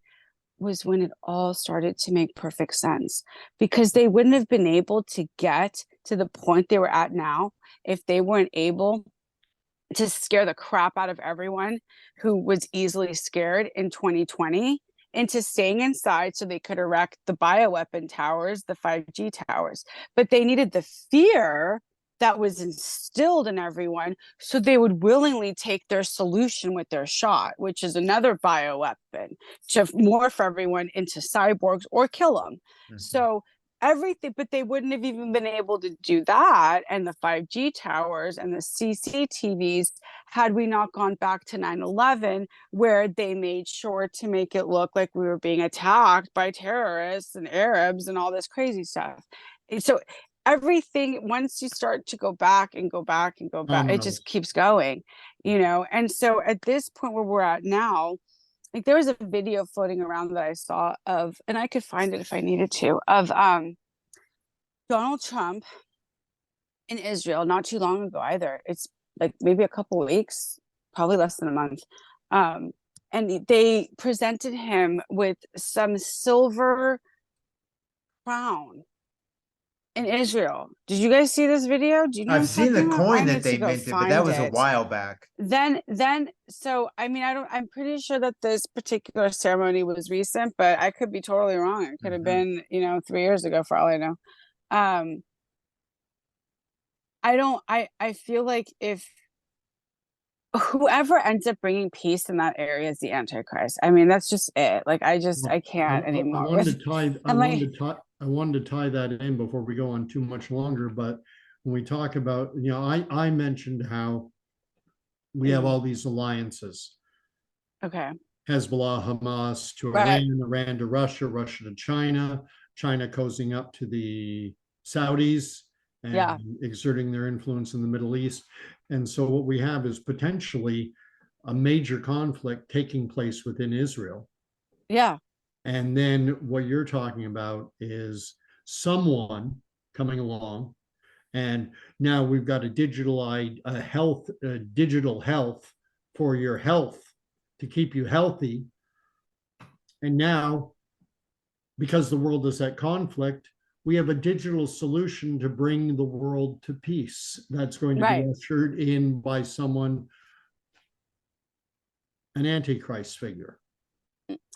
was when it all started to make perfect sense, because they wouldn't have been able to get to the point they were at now if they weren't able to scare the crap out of everyone who was easily scared in 2020 into staying inside so they could erect the bioweapon towers, the 5G towers. But they needed the fear that was instilled in everyone so they would willingly take their solution with their shot, which is another bioweapon, to morph everyone into cyborgs or kill them. So everything, but they wouldn't have even been able to do that and the 5G towers and the CCTVs had we not gone back to 9/11, where they made sure to make it look like we were being attacked by terrorists and Arabs and all this crazy stuff. So everything, once you start to go back and go back and go back, it just keeps going, And so at this point where we're at now, like, there was a video floating around that I saw of, and I could find it if I needed to, of Donald Trump in Israel not too long ago either. It's like maybe a couple of weeks, probably less than a month. And they presented him with some silver crown in Israel. Did you guys see this video? Do you know? I've seen the coin that they minted, but that was a while back. Then, so I mean, I'm pretty sure that this particular ceremony was recent, but I could be totally wrong. It could have been, 3 years ago for all I know. I feel like if whoever ends up bringing peace in that area is the Antichrist. I mean, that's just it. Like, I can't anymore. I wanted to tie that in before we go on too much longer, but when we talk about, I mentioned how we have all these alliances. Okay. Hezbollah, Hamas to Iran, Iran to Russia, Russia to China, China cozying up to the Saudis and exerting their influence in the Middle East. And so what we have is potentially a major conflict taking place within Israel. Yeah. And then what you're talking about is someone coming along, and now we've got a digital health for your health to keep you healthy. And now, because the world is at conflict, we have a digital solution to bring the world to peace. That's going to be ushered in by someone, an antichrist figure.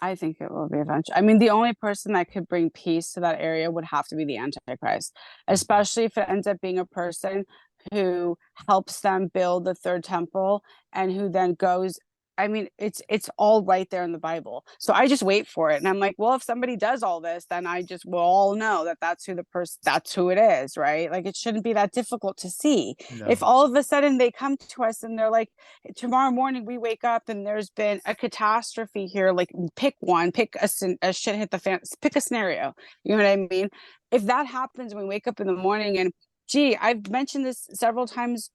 I think it will be eventually. I mean, the only person that could bring peace to that area would have to be the Antichrist, especially if it ends up being a person who helps them build the third temple and who then goes. I mean, it's all right there in the Bible. So I just wait for it. And I'm like, well, if somebody does all this, then I just will all know that that's who it is, right? Like, it shouldn't be that difficult to see. No. If all of a sudden they come to us and they're like, tomorrow morning we wake up and there's been a catastrophe here, like pick a shit hit the fan, pick a scenario. You know what I mean? If that happens when we wake up in the morning, and gee, I've mentioned this several times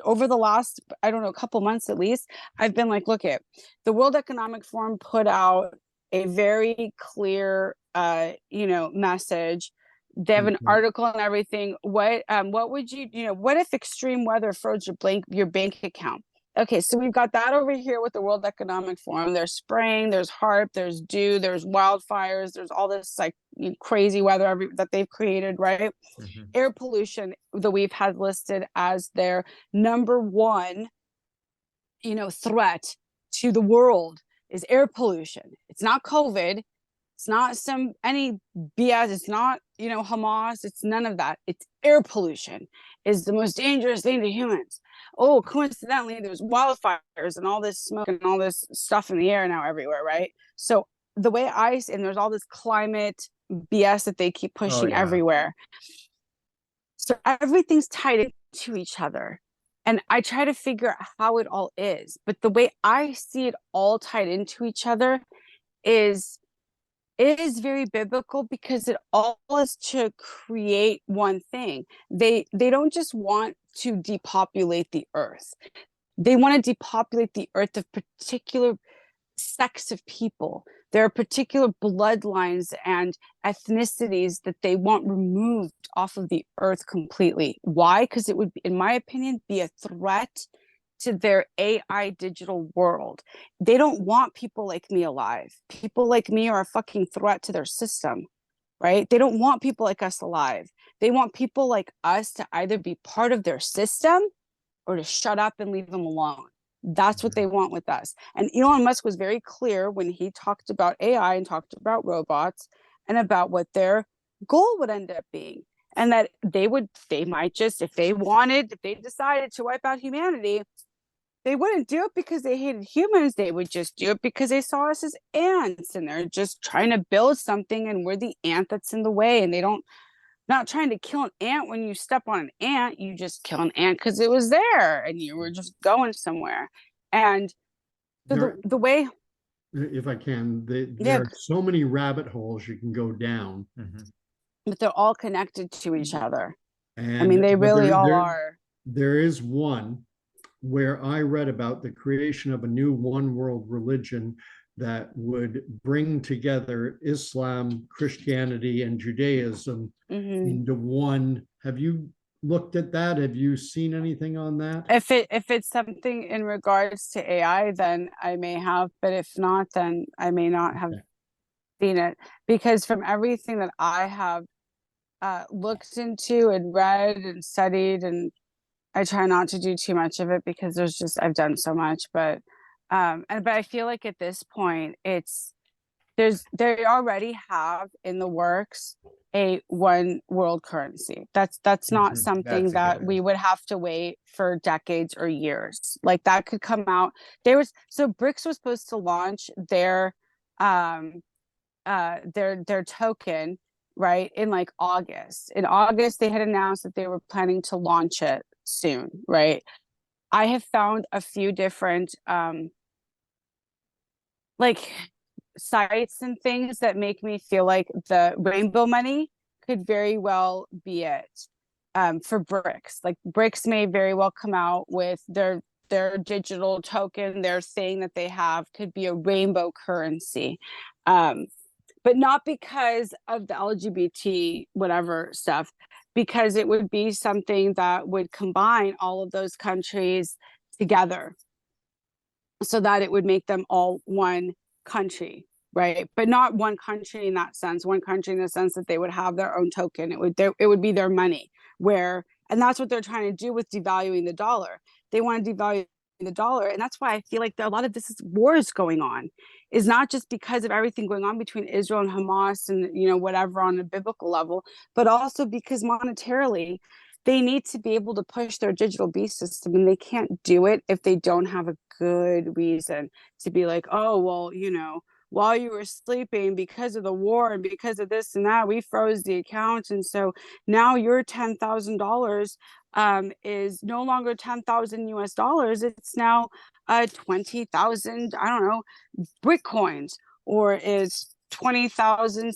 over the last, I don't know, a couple months at least, I've been like, look, at the World Economic Forum put out a very clear, message. They have an article and everything. What would what if extreme weather froze your bank account? Okay, so we've got that over here with the World Economic Forum. There's spraying, there's HARP, there's dew, there's wildfires, there's all this like crazy weather that they've created, right? Mm-hmm. Air pollution that we've had listed as their number one, threat to the world is air pollution. It's not COVID. It's not any BS. It's not, Hamas. It's none of that. It's air pollution is the most dangerous thing to humans. Oh, coincidentally, there's wildfires and all this smoke and all this stuff in the air now everywhere, right? So the way and there's all this climate BS that they keep pushing everywhere. So everything's tied into each other. And I try to figure out how it all is. But the way I see it all tied into each other is very biblical, because it all is to create one thing. They don't just want to depopulate the earth. They want to depopulate the earth of particular sects of people. There are particular bloodlines and ethnicities that they want removed off of the earth completely. Why? Because it would, in my opinion, be a threat to their AI digital world. They don't want people like me alive. People like me are a fucking threat to their system, right? They don't want people like us alive. They want people like us to either be part of their system or to shut up and leave them alone. That's what they want with us. And Elon Musk was very clear when he talked about AI and talked about robots and about what their goal would end up being. And that they might just, if they decided to wipe out humanity, they wouldn't do it because they hated humans. They would just do it because they saw us as ants and they're just trying to build something and we're the ant that's in the way. And not trying to kill an ant when you step on an ant, you just kill an ant because it was there and you were just going somewhere. And the way, if I can, there are so many rabbit holes you can go down, but they're all connected to each other. And I mean, they really all are. There is one where I read about the creation of a new one world religion that would bring together Islam, Christianity, and Judaism into one. Have you looked at that? Have you seen anything on that? If it's something in regards to AI, then I may have, but if not, then I may not have seen it. Because from everything that I have looked into and read and studied, and I try not to do too much of it because I've done so much, but I feel like at this point they already have in the works a one world currency. That's not something that we would have to wait for decades or years. Like, that could come out. BRICS was supposed to launch their token, right, in like August. In August, they had announced that they were planning to launch it soon, right? I have found a few different sites and things that make me feel like the rainbow money could very well be it for BRICS. Like, BRICS may very well come out with their digital token, their thing that they have could be a rainbow currency. but not because of the LGBT whatever stuff, because it would be something that would combine all of those countries together so that it would make them all one country, right? But not one country in that sense, one country in the sense that they would have their own token. It would be their money, where, and that's what they're trying to do with devaluing the dollar. They want to devalue the dollar, and that's why I feel like a lot of this is wars going on, is not just because of everything going on between Israel and Hamas and whatever on a biblical level, but also because monetarily they need to be able to push their digital beast system, and they can't do it if they don't have a good reason to be like, oh, well, while you were sleeping, because of the war and because of this and that, we froze the account. And so now your $10,000 is no longer 10,000 US dollars. It's now 20,000, I don't know, Bitcoins, or is 20,000,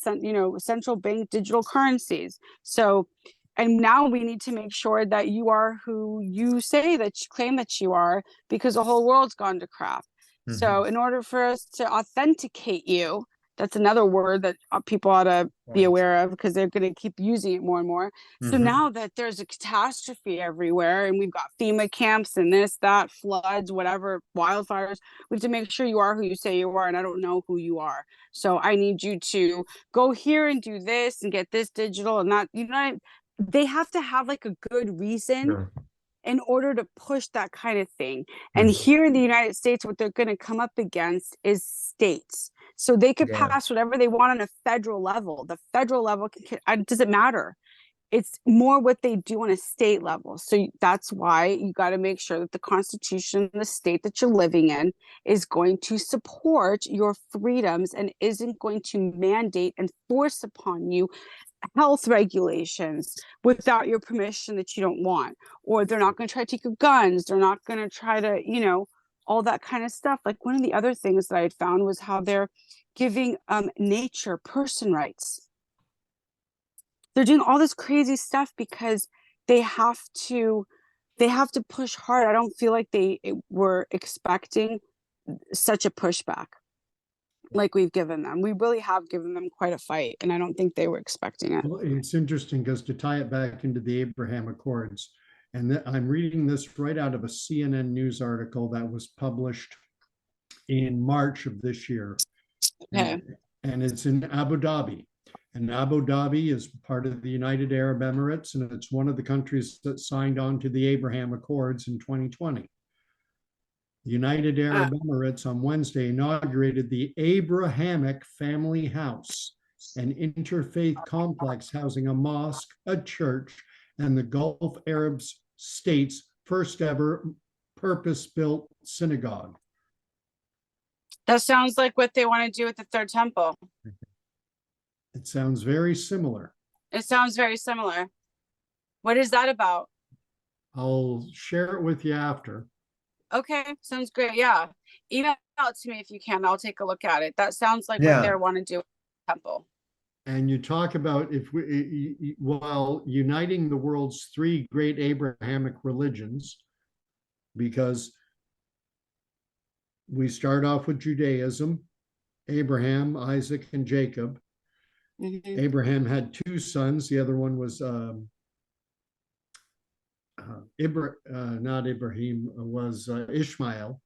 central bank digital currencies. So, and now we need to make sure that you are who you say that you claim that you are, because the whole world's gone to crap. So in order for us to authenticate you, that's another word that people ought to be aware of, because they're going to keep using it more and more. So now that there's a catastrophe everywhere, and we've got FEMA camps and this, that, floods, whatever, wildfires, we have to make sure you are who you say you are. And I don't know who you are. So I need you to go here and do this and get this digital and that, they have to have like a good reason in order to push that kind of thing. And here in the United States, what they're going to come up against is states. So they could pass whatever they want on a federal level. The federal level doesn't matter. It's more what they do on a state level. So that's why you got to make sure that the Constitution, the state that you're living in, is going to support your freedoms and isn't going to mandate and force upon you health regulations without your permission that you don't want, or they're not going to try to take your guns, they're not going to try to all that kind of stuff. Like, one of the other things that I had found was how they're giving nature person rights. They're doing all this crazy stuff because they have to push hard. I don't feel like they were expecting such a pushback like we've given them. We really have given them quite a fight, and I don't think they were expecting it. Well, it's interesting because to tie it back into the Abraham Accords, and I'm reading this right out of a CNN news article that was published in March of this year. Okay. And it's in Abu Dhabi. And Abu Dhabi is part of the United Arab Emirates, and it's one of the countries that signed on to the Abraham Accords in 2020. The United Arab Emirates on Wednesday inaugurated the Abrahamic Family House, an interfaith complex housing a mosque, a church, and the Gulf Arab states' first ever purpose-built synagogue. That sounds like what they want to do with the third temple. It sounds very similar. It sounds very similar. What is that about? I'll share it with you after. Okay, sounds great. Yeah. Email it to me if you can. I'll take a look at it. That sounds like what they want to do with the temple. And you talk about while uniting the world's three great Abrahamic religions, because we start off with Judaism, Abraham, Isaac, and Jacob. Abraham had two sons. The other one was not Ibrahim, was Ishmael.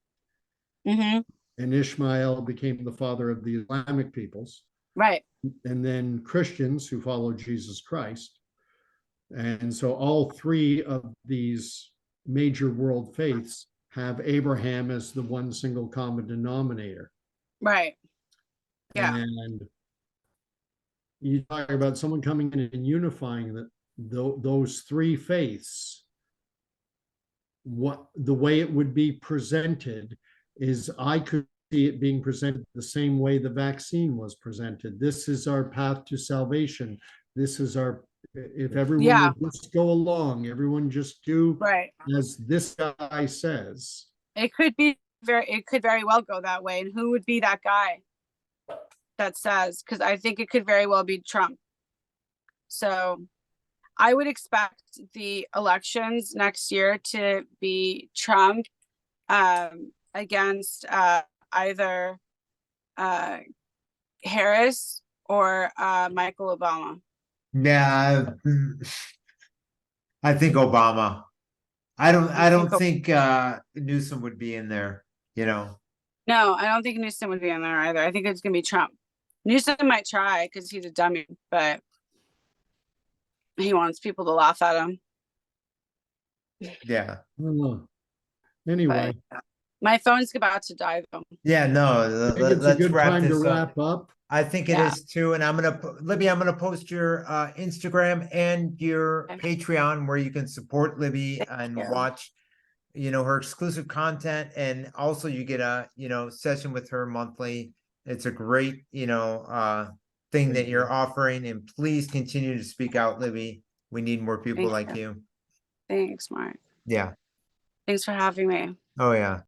And Ishmael became the father of the Islamic peoples. Right. And then Christians who follow Jesus Christ. And so all three of these major world faiths have Abraham as the one single common denominator. Right. Yeah. And you talk about someone coming in and unifying those three faiths. What the way it would be presented is, I could see it being presented the same way the vaccine was presented. This is our path to salvation. This is our, if everyone would just go along, everyone just do as this guy says. It could very well go that way. And who would be that guy that says? Because I think it could very well be Trump. So I would expect the elections next year to be Trump against either Harris or Michael Obama? Yeah, I think Obama. I don't think Newsom would be in there, you know. No, I don't think Newsom would be in there either. I think it's gonna be Trump. Newsom might try because he's a dummy, but he wants people to laugh at him. Yeah. I don't know. Anyway, My phone's about to die though. Yeah, no, I think it's a let's good wrap time to this up. wrap up. I think it Yeah. is too, and Libby, I'm gonna post your Instagram and your Okay. Patreon where you can support Libby Thank and you. watch, her exclusive content, and also you get a session with her monthly. It's a great thing Thank that you're you. offering, and please continue to speak out, Libby. We need more people Thank like you. Thanks, Mark. Yeah. Thanks for having me. Oh yeah.